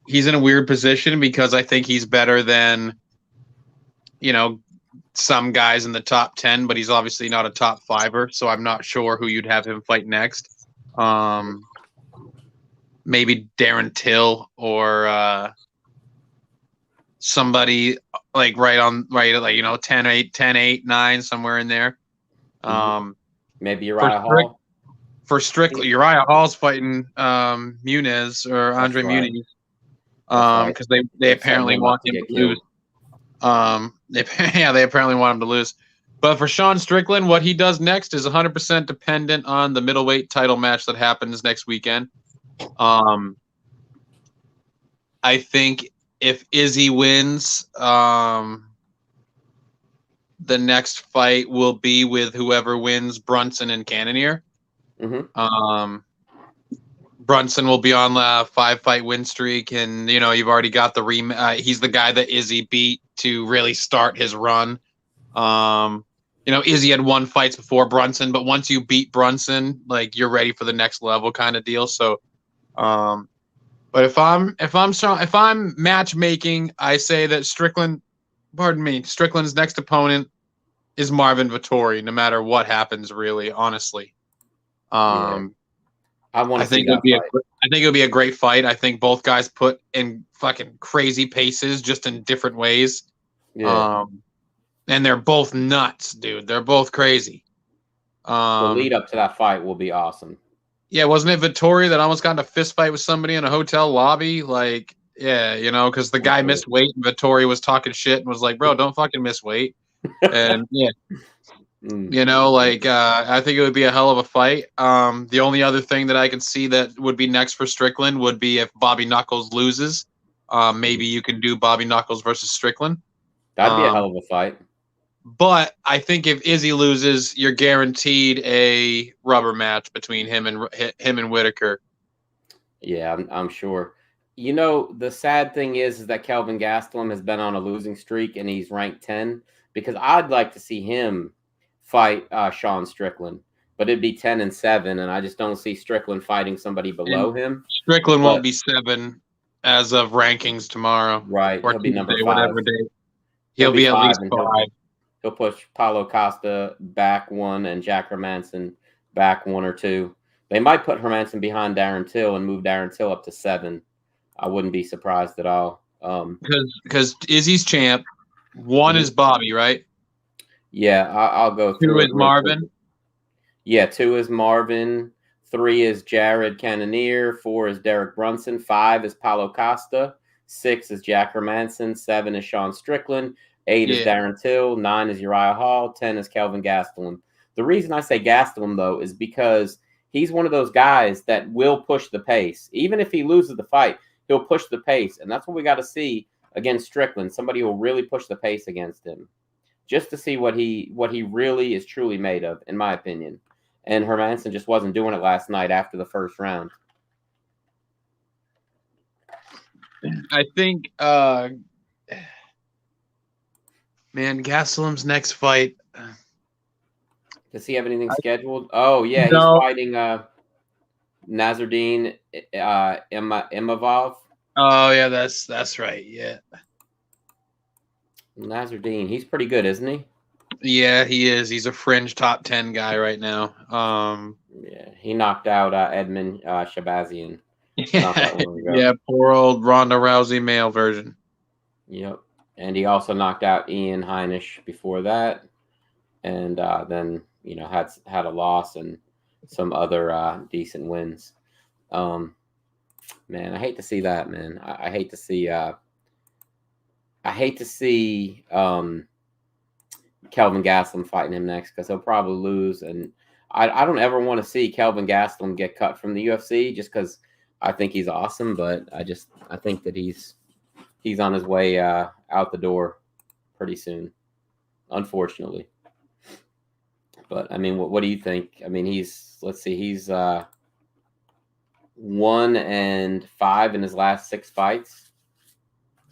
He's in a weird position because I think he's better than, some guys in the top 10, but he's obviously not a top 5er, so I'm not sure who you'd have him fight next. Maybe Darren Till or somebody like 10-8, 10-8, 9, somewhere in there. Maybe Uriah Hall. For Strickland, Uriah Hall's fighting Muniz or Andre Muniz. Because they apparently want him to lose. They apparently want him to lose. But for Sean Strickland, what he does next is 100% dependent on the middleweight title match that happens next weekend. I think if Izzy wins, the next fight will be with whoever wins Brunson and Cannonier. Mm-hmm. Brunson will be on the 5-fight win streak, and you've already got the he's the guy that Izzy beat to really start his run. Izzy had won fights before Brunson, but once you beat Brunson, like, you're ready for the next level kind of deal. So, but if I'm matchmaking, I say that Strickland's next opponent is Marvin Vettori, no matter what happens, really, honestly. I think it'll be a great fight. I think both guys put in fucking crazy paces, just in different ways. Yeah. And they're both nuts, dude. They're both crazy. The lead up to that fight will be awesome. Yeah, wasn't it Vettori that almost got in a fist fight with somebody in a hotel lobby? Like, yeah, because the guy missed weight and Vettori was talking shit and was like, bro, don't fucking miss weight. And yeah. I think it would be a hell of a fight. The only other thing that I can see that would be next for Strickland would be if Bobby Knuckles loses. Maybe you can do Bobby Knuckles versus Strickland. That'd be a hell of a fight. But I think if Izzy loses, you're guaranteed a rubber match between him and Whitaker. Yeah, I'm sure. The sad thing is that Kelvin Gastelum has been on a losing streak and he's ranked 10, because I'd like to see him fight Sean Strickland, but it'd be 10-7, and I just don't see Strickland fighting somebody below him. Strickland won't be 7 as of rankings tomorrow. Right, or he'll be number 5. Whatever day. He'll be at least 5. He'll push Paulo Costa back 1 and Jack Hermansen back 1 or 2. They might put Hermansen behind Darren Till and move Darren Till up to 7. I wouldn't be surprised at all. Because Izzy's champ. 1 is Bobby, right? Yeah, I'll go through. 2 is Marvin. Yeah, 2 is Marvin. 3 is Jared Cannonier. 4 is Derek Brunson. 5 is Paulo Costa. 6 is Jack Hermansen. 7 is Sean Strickland. 8 is Darren Till. 9 is Uriah Hall. 10 is Kelvin Gastelum. The reason I say Gastelum, though, is because he's one of those guys that will push the pace. Even if he loses the fight, he'll push the pace. And that's what we got to see against Strickland. Somebody who will really push the pace against him, just to see what he really is truly made of, in my opinion. and Hermansen just wasn't doing it last night after the first round. I think, man, Gastelum's next fight. Does he have anything scheduled? Oh yeah, No. He's fighting Nasruddin Imavov. Oh yeah, that's right. Yeah, Nasruddin, he's pretty good, isn't he? Yeah, he is. He's a fringe top 10 guy right now. Yeah, he knocked out Edmund Shabazian. Yeah, poor old Ronda Rousey male version. Yep, and he also knocked out Ian Heinisch before that, and then had a loss and some other decent wins. Man, I hate to see that, man. I hate to see. I hate to see Kelvin Gastelum fighting him next because he'll probably lose, and I don't ever want to see Kelvin Gastelum get cut from the UFC just because I think he's awesome, but I think that he's on his way out the door pretty soon, unfortunately. But I mean, what do you think? I mean, he's 1-5 in his last 6 fights.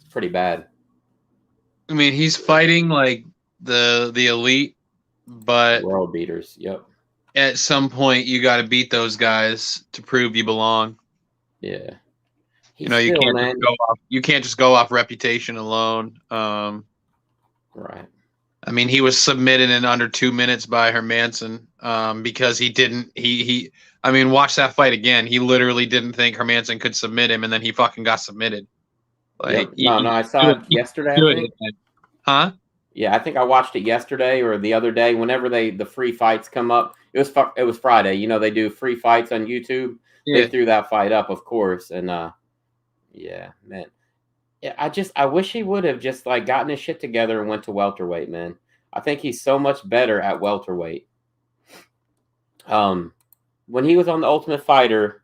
It's pretty bad. I mean, he's fighting like the elite, but world beaters. Yep. At some point, you got to beat those guys to prove you belong. Yeah. You can't just go off reputation alone. Right. I mean, he was submitted in under 2 minutes by Hermansen because he didn't. I mean, watch that fight again. He literally didn't think Hermansen could submit him, and then he fucking got submitted. Like, yep. No, I saw it yesterday. I think. Huh? Yeah, I think I watched it yesterday or the other day. Whenever the free fights come up, it was Friday. You know, they do free fights on YouTube. Yeah. They threw that fight up, of course, and yeah, man. Yeah, I wish he would have just like gotten his shit together and went to welterweight, man. I think he's so much better at welterweight. When he was on the Ultimate Fighter,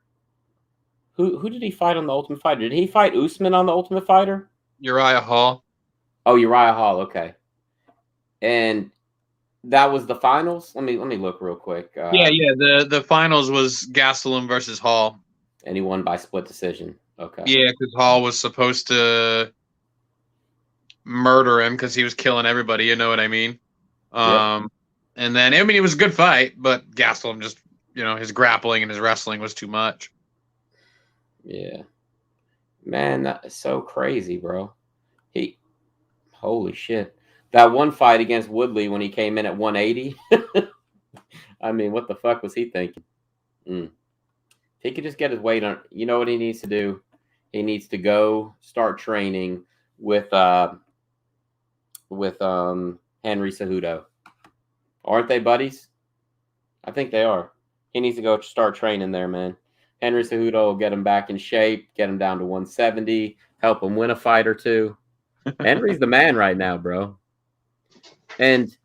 who did he fight on the Ultimate Fighter? Did he fight Usman on the Ultimate Fighter? Uriah Hall. Oh, Uriah Hall. Okay, and that was the finals. Let me look real quick. Yeah. The finals was Gastelum versus Hall, and he won by split decision. Okay. Yeah, because Hall was supposed to murder him because he was killing everybody. You know what I mean? Yep. And then, I mean, it was a good fight, but Gastelum just, his grappling and his wrestling was too much. Yeah. Man, that is so crazy, bro. Holy shit. That one fight against Woodley when he came in at 180. I mean, what the fuck was he thinking? He could just get his weight on. You know what he needs to do? He needs to go start training with Henry Cejudo. Aren't they buddies? I think they are. He needs to go start training there, man. Henry Cejudo will get him back in shape, get him down to 170, help him win a fight or two. Henry's the man right now, bro. And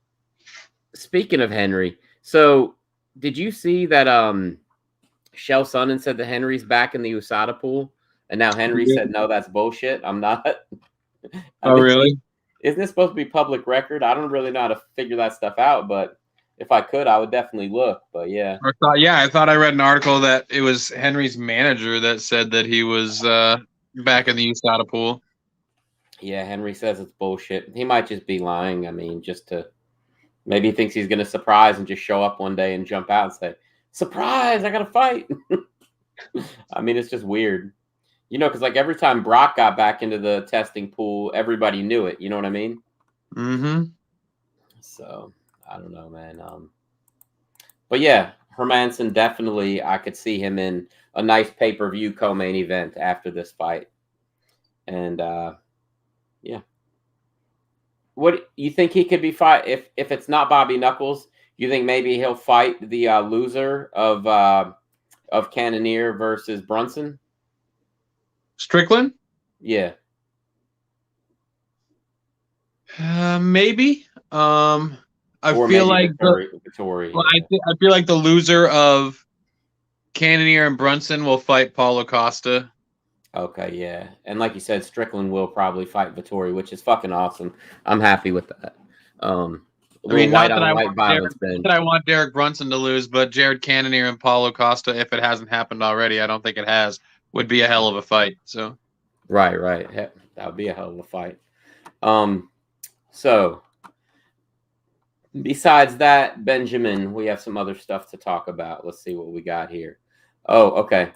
speaking of Henry, so did you see that Shell Sonnen said that Henry's back in the USADA pool, and now Henry said, no, that's bullshit. I'm not. Really? Isn't this supposed to be public record? I don't really know how to figure that stuff out, but if I could, I would definitely look. But yeah. I thought I read an article that it was Henry's manager that said that he was back in the USADA pool. Yeah, Henry says it's bullshit. He might just be lying. I mean, maybe he thinks he's going to surprise and just show up one day and jump out and say, surprise, I got to fight. I mean, it's just weird. Because like every time Brock got back into the testing pool, everybody knew it. You know what I mean? Mm-hmm. So, I don't know, man. But yeah, Hermansen definitely, I could see him in a nice pay-per-view co-main event after this fight. And, yeah. What you think he could be fight if it's not Bobby Knuckles? You think maybe he'll fight the loser of Cannonier versus Brunson? Strickland? Yeah. Maybe. I feel like Vittori. Well, I feel like the loser of Cannonier and Brunson will fight Paulo Costa. Okay, yeah. And like you said, Strickland will probably fight Vittori, which is fucking awesome. I'm happy with that. I mean, not that I want Derek Brunson to lose, but Jared Cannonier and Paulo Costa, if it hasn't happened already, I don't think it has, would be a hell of a fight. So, right, that would be a hell of a fight. So besides that, Benjamin, we have some other stuff to talk about. Let's see what we got here. Oh, okay.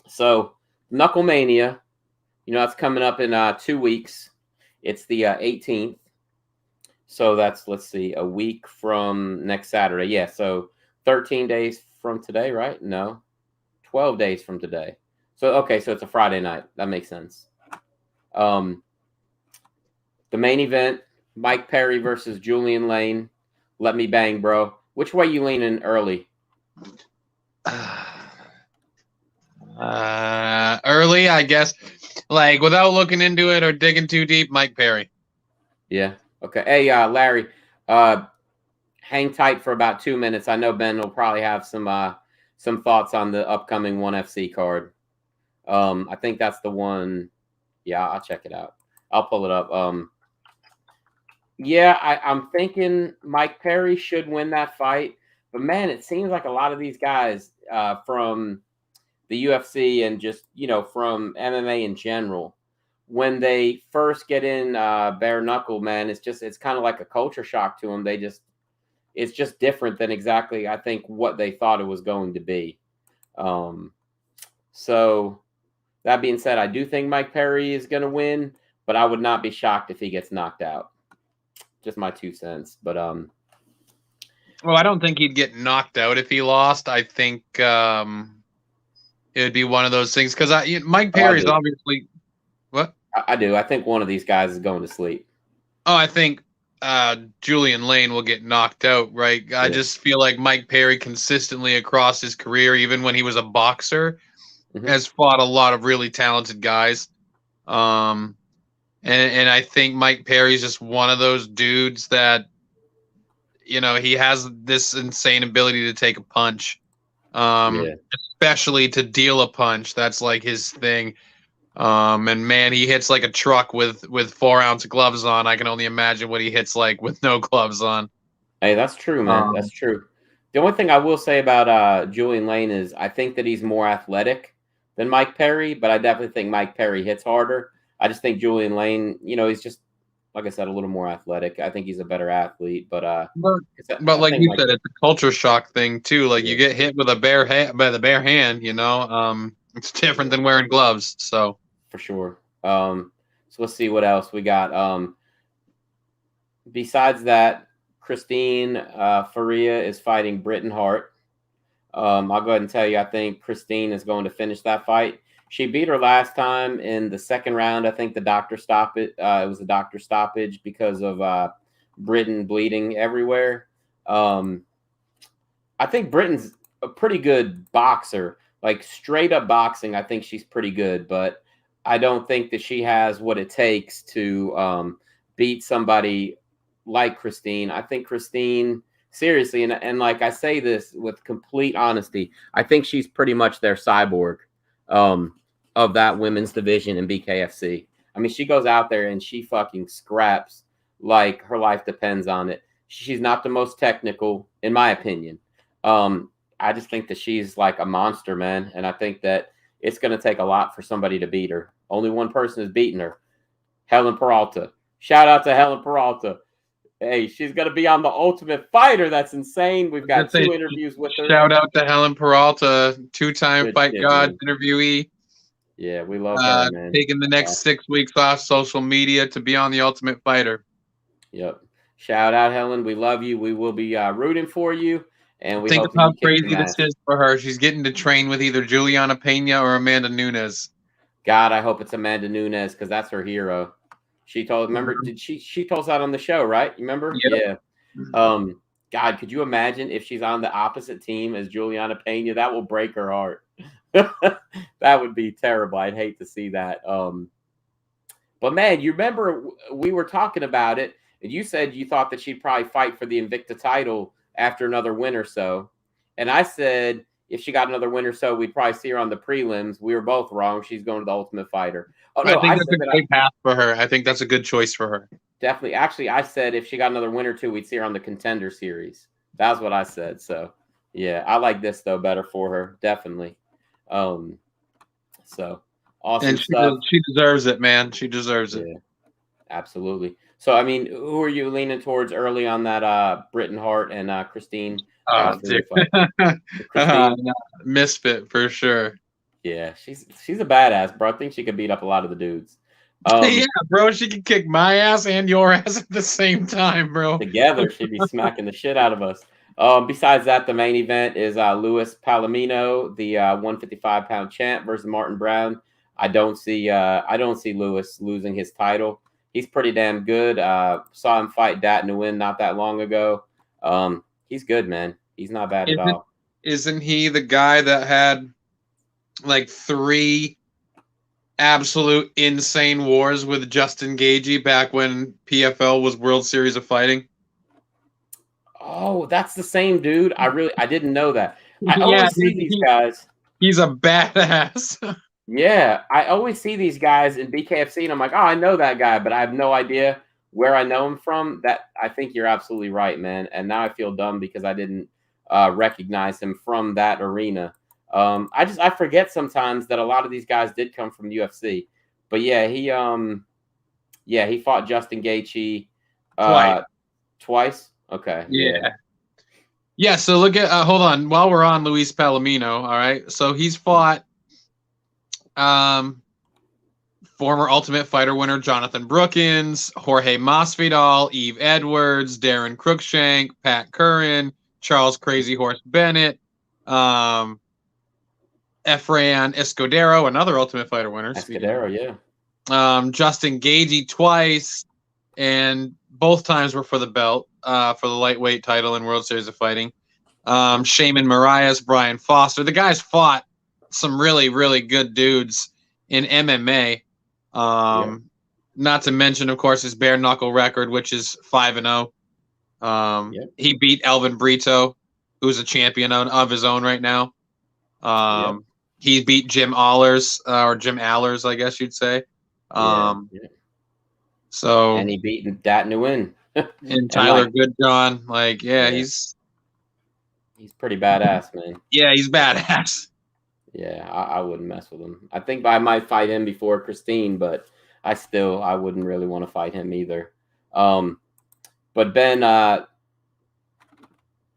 So Knucklemania, that's coming up in 2 weeks. It's the 18th. So that's, let's see, a week from next Saturday. Yeah, so 13 days from today, right? No, 12 days from today. So, okay, so it's a Friday night. That makes sense. The main event, Mike Perry versus Julian Lane. Let me bang, bro. Which way you leaning early? Early, I guess. Like, without looking into it or digging too deep, Mike Perry. Yeah. Okay. Hey, Larry, hang tight for about 2 minutes. I know Ben will probably have some thoughts on the upcoming ONE FC card. I think that's the one. Yeah, I'll check it out. I'll pull it up. Yeah, I'm thinking Mike Perry should win that fight. But, man, it seems like a lot of these guys from the UFC and just, from MMA in general, when they first get in bare knuckle, man, it's kind of like a culture shock to them. It's just different than exactly, I think, what they thought it was going to be. So that being said, I do think Mike Perry is going to win, but I would not be shocked if he gets knocked out. Just my 2 cents. But well, I don't think he'd get knocked out if he lost. I think it would be one of those things because Mike Perry is obviously. What? I do. I think one of these guys is going to sleep. Oh, I think Julian Lane will get knocked out, right? I just feel like Mike Perry consistently across his career, even when he was a boxer, has fought a lot of really talented guys. And I think Mike Perry's just one of those dudes that, he has this insane ability to take a punch, especially to deal a punch. That's like his thing. And man, he hits like a truck with 4-ounce gloves on. I can only imagine what he hits like with no gloves on. Hey, that's true, man. That's true. The only thing I will say about Julian Lane is I think that he's more athletic than Mike Perry, but I definitely think Mike Perry hits harder. I just think Julian Lane, he's just, like I said, a little more athletic. I think he's a better athlete, but like you said, it's a culture shock thing too. Like you get hit with a bare hand by the bare hand, it's different than wearing gloves. So. For sure. So let's see what else we got. Besides that, Christine Faria is fighting Britton Hart. I'll go ahead and tell you, I think Christine is going to finish that fight. She beat her last time in the second round. I think the doctor stopped it. It was a doctor stoppage because of Britton bleeding everywhere. I think Britton's a pretty good boxer. Like straight up boxing, I think she's pretty good, but I don't think that she has what it takes to beat somebody like Christine. I think Christine, seriously, and like I say this with complete honesty, I think she's pretty much their cyborg of that women's division in BKFC. I mean, she goes out there and she fucking scraps like her life depends on it. She's not the most technical, in my opinion. I just think that she's like a monster, man. And I think that it's going to take a lot for somebody to beat her. Only one person is beating her. Helen Peralta. Shout out to Helen Peralta. Hey, she's going to be on The Ultimate Fighter. That's insane. We've got 2 interviews with her. Shout out to Helen Peralta, 2-time Fight God interviewee. Yeah, we love her, man. Taking the next 6 weeks off social media to be on The Ultimate Fighter. Yep. Shout out, Helen. We love you. We will be rooting for you. And we think of how crazy this is for her. She's getting to train with either Juliana Pena or Amanda Nunes. God, I hope it's Amanda Nunes because that's her hero. She told, remember, did she told us that on the show, right? You remember? Yep. Yeah. God, could you imagine if she's on the opposite team as Juliana Pena? That will break her heart. That would be terrible. I'd hate to see that. But man, you remember we were talking about it, and you said you thought that she'd probably fight for the Invicta title after another win or so. And I said, if she got another win or so, we'd probably see her on the prelims. We were both wrong. She's going to The Ultimate Fighter. Oh, no, I think that's a great path for her. I think that's a good choice for her. definitely. Actually, I said if she got another win or two, we'd see her on the Contender Series. That's what I said. So, yeah, I like this though better for her, definitely. So awesome and stuff. She deserves it, man. She deserves it. Yeah, absolutely. So, I mean, who are you leaning towards early on that Britain Hart and Christine? Misfit for sure. Yeah, she's a badass, bro. I think she could beat up a lot of the dudes. Yeah, bro, she can kick my ass and your ass at the same time, bro. Together, she'd be smacking the shit out of us. Besides that, the main event is Luis Palomino, the 155-pound champ, versus Martin Brown. I don't see Luis losing his title. He's pretty damn good. Saw him fight Dat Nguyen not that long ago. He's good, man. He's not bad at all. Isn't he the guy that had like 3 absolute insane wars with Justin Gaethje back when PFL was World Series of Fighting? Oh, that's the same dude. I didn't know that. I always see these guys. He's a badass. Yeah, I always see these guys in BKFC, and I'm like, oh, I know that guy, but I have no idea where I know him from. That I think you're absolutely right, man. And now I feel dumb because I didn't recognize him from that arena. I forget sometimes that a lot of these guys did come from UFC. But yeah, he fought Justin Gaethje twice. Okay. Yeah. So look at hold on. While we're on Luis Palomino, all right. So he's fought former Ultimate Fighter winner Jonathan Brookins, Jorge Masvidal, Eve Edwards, Darren Cruikshank, Pat Curran, Charles Crazy Horse Bennett, Efrain Escudero, another Ultimate Fighter winner. Escudero, yeah. Justin Gaethje twice, and both times were for the belt, for the lightweight title in World Series of Fighting. Shaman Marias, Brian Foster. The guys fought some really, really good dudes in MMA. Not to mention, of course, his bare knuckle record, which is 5-0. He beat Elvin Brito, who's a champion of his own right now. He beat Jim Allers, or Jim Allers, I guess you'd say. So, and he beat Dat Nguyen. And Tyler Goodjohn. He's pretty badass, man. Yeah, he's badass. Yeah, I wouldn't mess with him. I think I might fight him before Christine, but I wouldn't really want to fight him either. But Ben,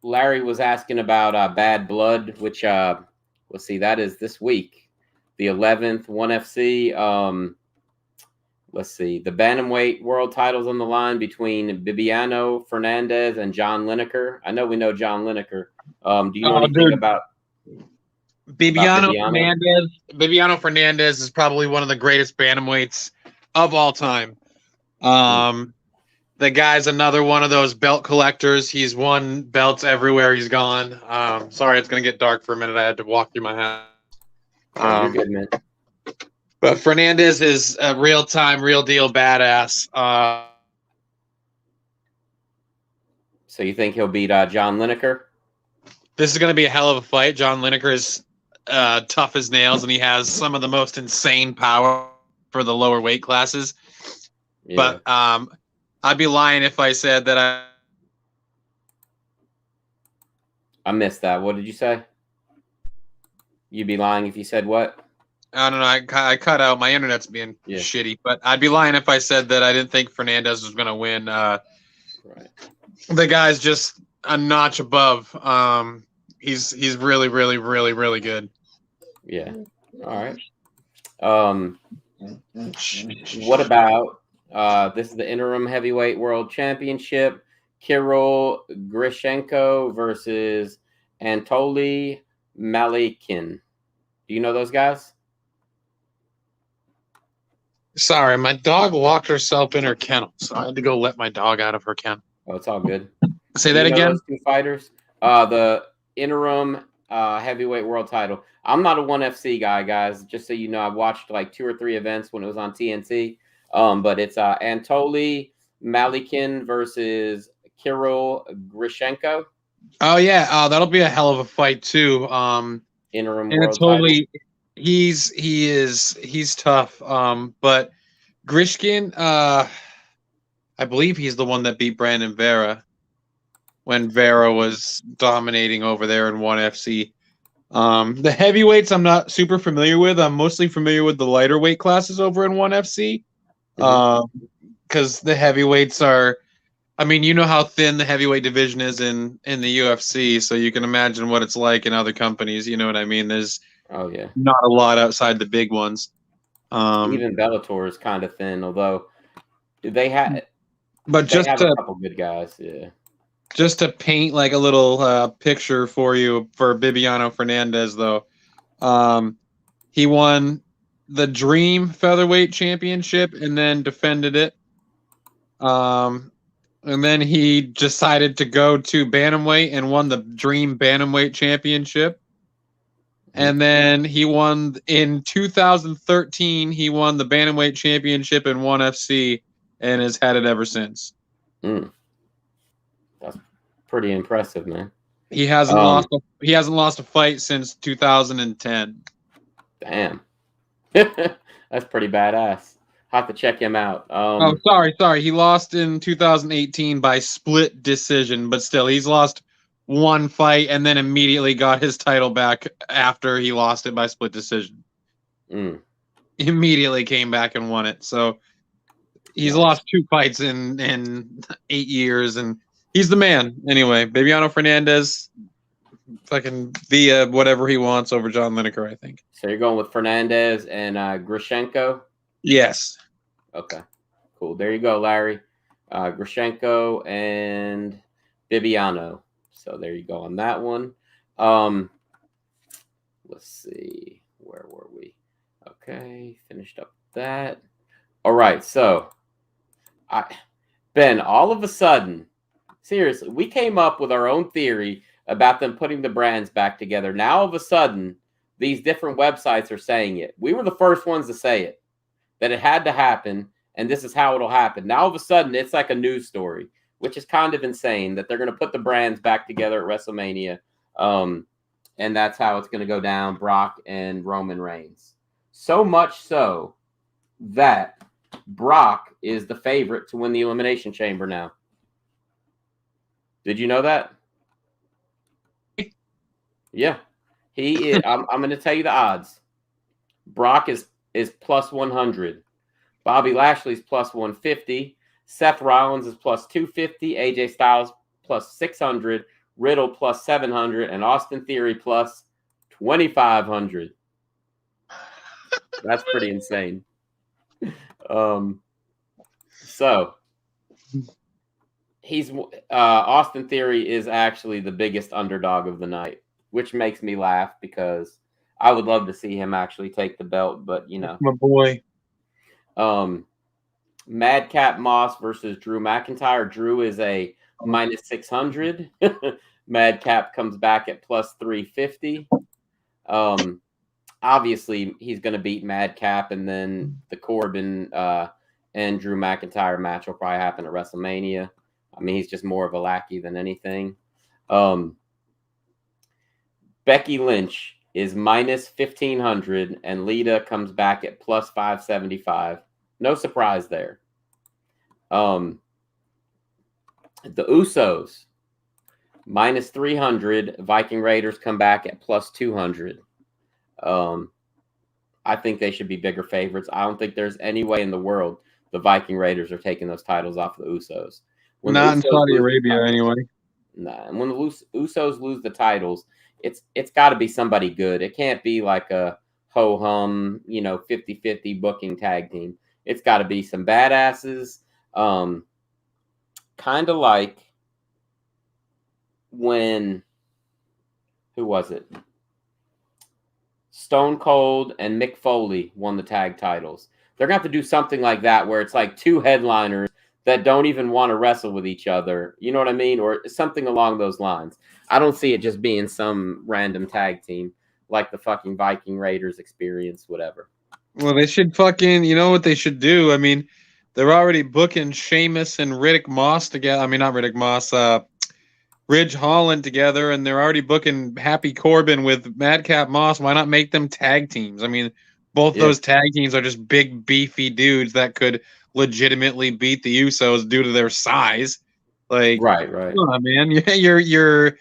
Larry was asking about Bad Blood, which let's see, that is this week, the 11th, 1FC. Let's see, the bantamweight world titles on the line between Bibiano Fernandez and John Lineker. I know we know John Lineker. Do you know anything about Bibiano Fernandez? Bibiano Fernandez is probably one of the greatest bantamweights of all time. The guy's another one of those belt collectors. He's won belts everywhere he's gone. Sorry, it's going to get dark for a minute. I had to walk through my house. You're good, man. But Fernandez is a real-time, real-deal badass. So you think he'll beat John Lineker? This is going to be a hell of a fight. John Lineker is tough as nails, and he has some of the most insane power for the lower weight classes. Yeah. But I'd be lying if I said that I missed that. What did you say? You'd be lying if you said what? I don't know. I cut out. My internet's being shitty, but I'd be lying if I said that I didn't think Fernandez was going to win. Right. The guy's just a notch above. He's really, really, really, really good. Yeah. All right. What about this is the interim heavyweight world championship? Kirill Grishenko versus Anatoly Malikin. Do you know those guys? Sorry, my dog locked herself in her kennel, so I had to go let my dog out of her kennel. Oh, it's all good. Say that again. Those two fighters, the interim heavyweight world title. I'm not a 1FC guy, guys. Just so you know, I've watched like 2 or 3 events when it was on TNT. But it's Anatoly Malikin versus Kirill Grishenko. Oh yeah, that'll be a hell of a fight too. Interim Anatoly, he's tough. But Grishkin, I believe he's the one that beat Brandon Vera when Vera was dominating over there in ONE FC. The heavyweights I'm not super familiar with. I'm mostly familiar with the lighter weight classes over in ONE FC. Because the heavyweights are, I mean, you know how thin the heavyweight division is in the UFC, so you can imagine what it's like in other companies. You know what I mean? There's not a lot outside the big ones. Even Bellator is kind of thin, although they have a couple good guys. Yeah. Just to paint like a little picture for you for Bibiano Fernandez, though, he won the Dream Featherweight Championship and then defended it. And then he decided to go to Bantamweight and won the Dream Bantamweight Championship. And then he won in 2013. He won the Bantamweight Championship in ONE FC and has had it ever since. That's pretty impressive, man. He hasn't lost a fight since 2010. Damn, that's pretty badass. I'll have to check him out. Sorry. He lost in 2018 by split decision, but still, he's lost one fight and then immediately got his title back after he lost it by split decision. Immediately came back and won it. So he's lost 2 fights in 8 years, and he's the man. Anyway, Bibiano Fernandez, fucking via whatever he wants over John Lineker, I think. So you're going with Fernandez and Grushenko? Yes. Okay, cool. There you go, Larry. Grushenko and Bibiano. So there you go on that one. Let's see. Where were we? Okay, finished up that. All right, so Ben, all of a sudden, seriously, we came up with our own theory about them putting the brands back together. Now, all of a sudden, these different websites are saying it. We were the first ones to say it, that it had to happen, and this is how it'll happen. Now, all of a sudden, it's like a news story, which is kind of insane that they're going to put the brands back together at WrestleMania, and that's how it's going to go down, Brock and Roman Reigns. So much so that Brock is the favorite to win the Elimination Chamber now. Did you know that? Yeah. He is. I'm going to tell you the odds. Brock is plus 100. Bobby Lashley's plus 150. Seth Rollins is plus 250. AJ Styles plus 600. Riddle plus 700. And Austin Theory plus 2,500. That's pretty insane. So he's Austin Theory is actually the biggest underdog of the night, which makes me laugh because I would love to see him actually take the belt, but you know, my boy. Madcap Moss versus Drew McIntyre. Drew is a minus 600. Madcap comes back at plus 350. Obviously, he's going to beat Madcap, and then the Corbin and Drew McIntyre match will probably happen at WrestleMania. I mean, he's just more of a lackey than anything. Becky Lynch is minus 1,500, and Lita comes back at plus 575. No surprise there. The Usos, minus 300. Viking Raiders come back at plus 200. I think they should be bigger favorites. I don't think there's any way in the world the Viking Raiders are taking those titles off the Usos. Not in Saudi Arabia, anyway. Nah, and when the Usos lose the titles, it's got to be somebody good. It can't be like a ho-hum, 50-50 booking tag team. It's got to be some badasses. Kind of like when, who was it? Stone Cold and Mick Foley won the tag titles. They're going to have to do something like that where it's like two headliners that don't even want to wrestle with each other. You know what I mean? Or something along those lines. I don't see it just being some random tag team like the fucking Viking Raiders experience, whatever. Well, they should fucking, you know what they should do? I mean, they're already booking Sheamus and Riddick Moss together. I mean, not Riddick Moss, Ridge Holland together, and they're already booking Happy Corbin with Madcap Moss. Why not make them tag teams? I mean, both those tag teams are just big, beefy dudes that could legitimately beat the Usos due to their size. Like, right. Come on, man. You're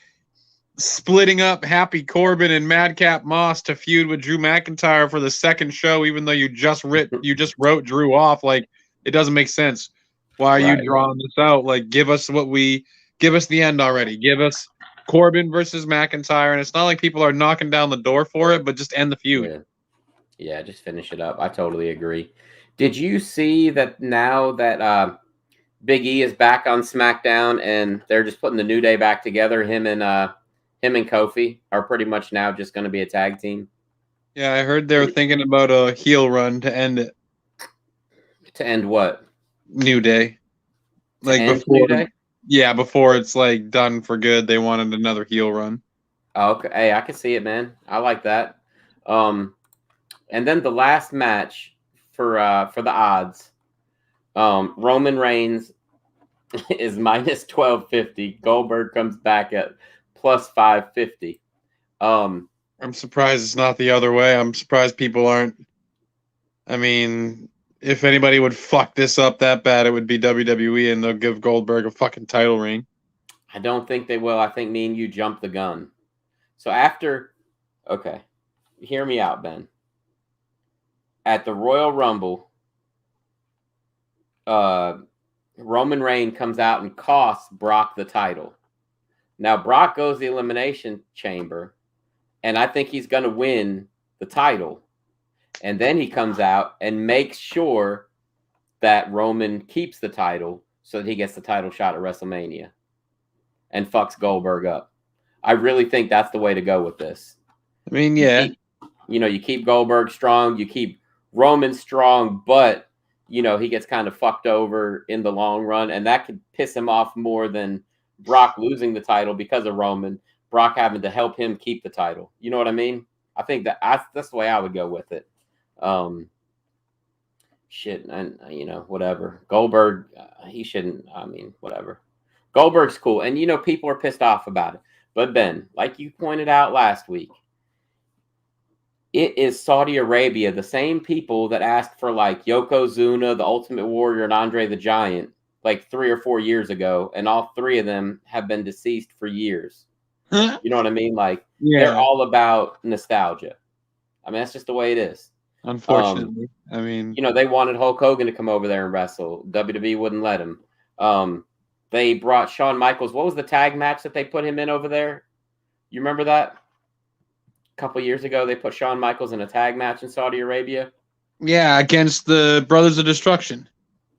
splitting up Happy Corbin and Madcap Moss to feud with Drew McIntyre for the second show, even though you just wrote Drew off. Like, it doesn't make sense. Why are you drawing this out? Like, give us the end already. Give us Corbin versus McIntyre, and it's not like people are knocking down the door for it, but just end the feud. Yeah, just finish it up. I totally agree. Did you see that now that Big E is back on SmackDown and they're just putting the New Day back together? Him and Kofi are pretty much now just going to be a tag team. Yeah, I heard they were thinking about a heel run to end it. To end what? New Day. Like before New Day? Yeah, before it's like done for good, they wanted another heel run. Okay, hey, I can see it, man. I like that. And then the last match for the odds, Roman Reigns is minus 1250. Goldberg comes back at plus 550. I'm surprised it's not the other way. I'm surprised people aren't. I mean, if anybody would fuck this up that bad, it would be WWE, and they'll give Goldberg a fucking title reign. I don't think they will. I think me and you jumped the gun. So after, okay, hear me out, Ben. At the Royal Rumble, Roman Reigns comes out and costs Brock the title. Now, Brock goes the Elimination Chamber, and I think he's going to win the title. And then he comes out and makes sure that Roman keeps the title so that he gets the title shot at WrestleMania and fucks Goldberg up. I really think that's the way to go with this. I mean, yeah. You keep Goldberg strong, you keep Roman strong, but, he gets kind of fucked over in the long run, and that could piss him off more than Brock losing the title because of Roman, Brock having to help him keep the title. You know what I mean? I think that's the way I would go with it. Shit, and whatever. Goldberg, he shouldn't. I mean, whatever. Goldberg's cool, and people are pissed off about it. But Ben, like you pointed out last week, it is Saudi Arabia, the same people that asked for like Yokozuna, the Ultimate Warrior, and Andre the Giant like 3 or 4 years ago, and all three of them have been deceased for years. You know what I mean? Like, they're all about nostalgia. I mean, that's just the way it is. Unfortunately. I mean, they wanted Hulk Hogan to come over there and wrestle. WWE wouldn't let him. They brought Shawn Michaels. What was the tag match that they put him in over there? You remember that? A couple years ago, they put Shawn Michaels in a tag match in Saudi Arabia. Yeah, against the Brothers of Destruction.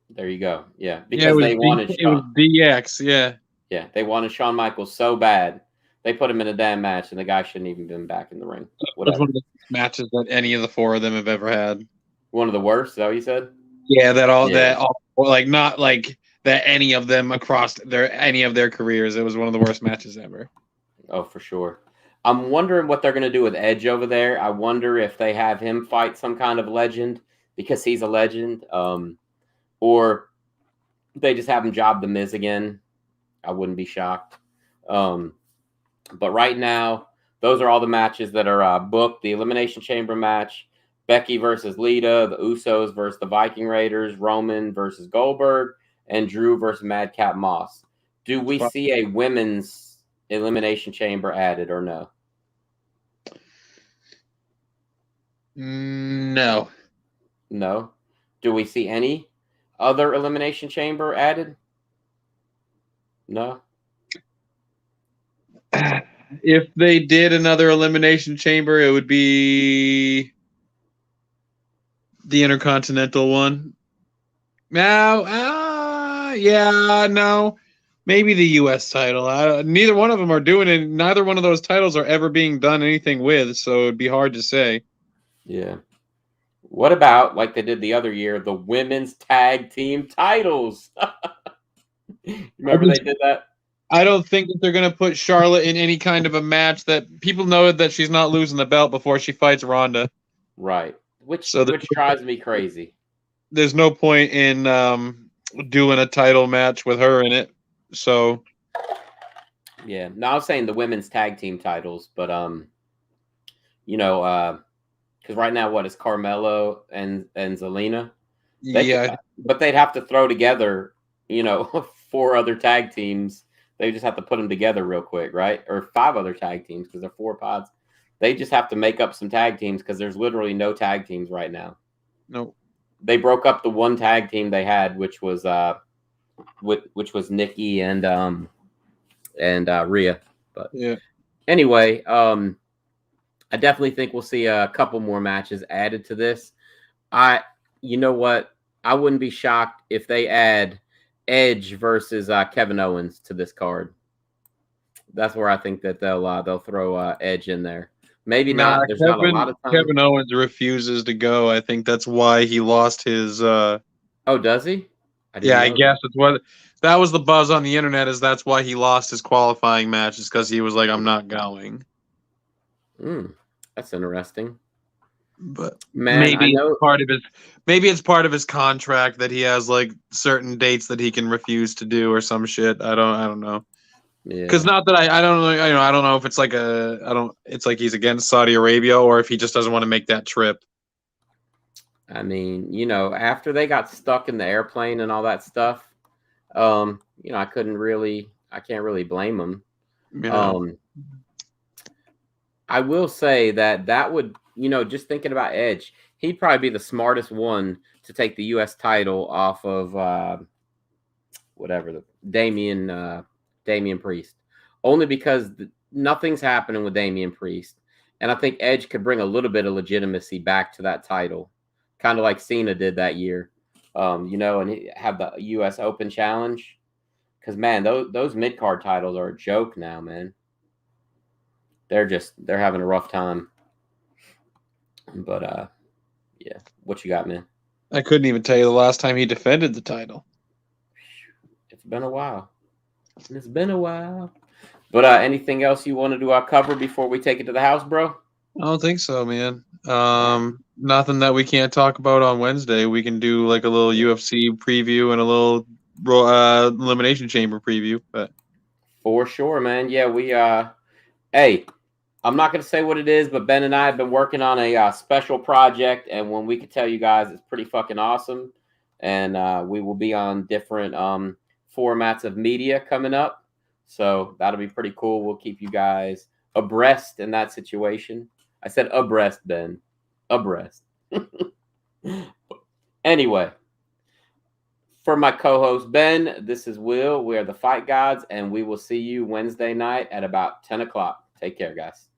There you go. Yeah, because they wanted Shawn. It was DX, yeah. Yeah, they wanted Shawn Michaels so bad. They put him in a damn match, and the guy shouldn't even been back in the ring. Whatever. It was one of the matches that any of the four of them have ever had. One of the worst, is that what you said? Yeah, not like that any of them across any of their careers. It was one of the worst matches ever. Oh, for sure. I'm wondering what they're going to do with Edge over there. I wonder if they have him fight some kind of legend because he's a legend, or they just have him job The Miz again. I wouldn't be shocked. But right now, those are all the matches that are booked. The Elimination Chamber match, Becky versus Lita, the Usos versus the Viking Raiders, Roman versus Goldberg, and Drew versus Madcap Moss. Do we see a women's Elimination Chamber added or no? No. No. Do we see any other Elimination Chamber added? No. If they did another Elimination Chamber, it would be the Intercontinental one. No. Maybe the U.S. title. Neither one of them are doing it. Neither one of those titles are ever being done anything with, so it'd be hard to say. Yeah. What about, like they did the other year, the women's tag team titles? Remember they did that? I don't think that they're going to put Charlotte in any kind of a match that people know that she's not losing the belt before she fights Ronda. Right. Which drives me crazy. There's no point in doing a title match with her in it. So, yeah. No, I was saying the women's tag team titles, but because right now, what is Carmelo and Zelina? But they'd have to throw together, 4 other tag teams. They just have to put them together real quick, right? Or 5 other tag teams because they're 4 pods. They just have to make up some tag teams because there's literally no tag teams right now. No. They broke up the one tag team they had, which was Nikki and Rhea. But yeah. Anyway, I definitely think we'll see a couple more matches added to this. You know what? I wouldn't be shocked if they add Edge versus Kevin Owens to this card. That's where I think that they'll throw Edge in there. Maybe not. There's not a lot of time. Kevin Owens refuses to go. I think that's why he lost his. Oh, does he? I guess it's what that was the buzz on the internet. Is that's why he lost his qualifying match? Is because he was like, I'm not going. That's interesting. But man, maybe it's part of his contract that he has like certain dates that he can refuse to do or some shit. I don't know. Because not that I don't know. I don't know if it's like it's like he's against Saudi Arabia or if he just doesn't want to make that trip. I mean, after they got stuck in the airplane and all that stuff, I can't really blame him. I will say that would, just thinking about Edge, he'd probably be the smartest one to take the U.S. title off of Damian Priest, only because nothing's happening with Damian Priest, and I think Edge could bring a little bit of legitimacy back to that title, kind of like Cena did that year, and have the U.S. Open Challenge. Because man, those mid card titles are a joke now, man. They're having a rough time. But yeah, what you got, man? I couldn't even tell you the last time he defended the title. It's been a while. But anything else you wanted to cover before we take it to the house, bro? I don't think so, man. Nothing that we can't talk about on Wednesday. We can do like a little UFC preview and a little Elimination Chamber preview. But for sure, man. Yeah, we hey, I'm not going to say what it is, but Ben and I have been working on a special project, and when we could tell you guys, it's pretty fucking awesome. And we will be on different formats of media coming up. So that'll be pretty cool. We'll keep you guys abreast in that situation. I said abreast, Ben. Abreast. Anyway, for my co-host, Ben, this is Will. We are the Fight Gods, and we will see you Wednesday night at about 10 o'clock. Take care, guys.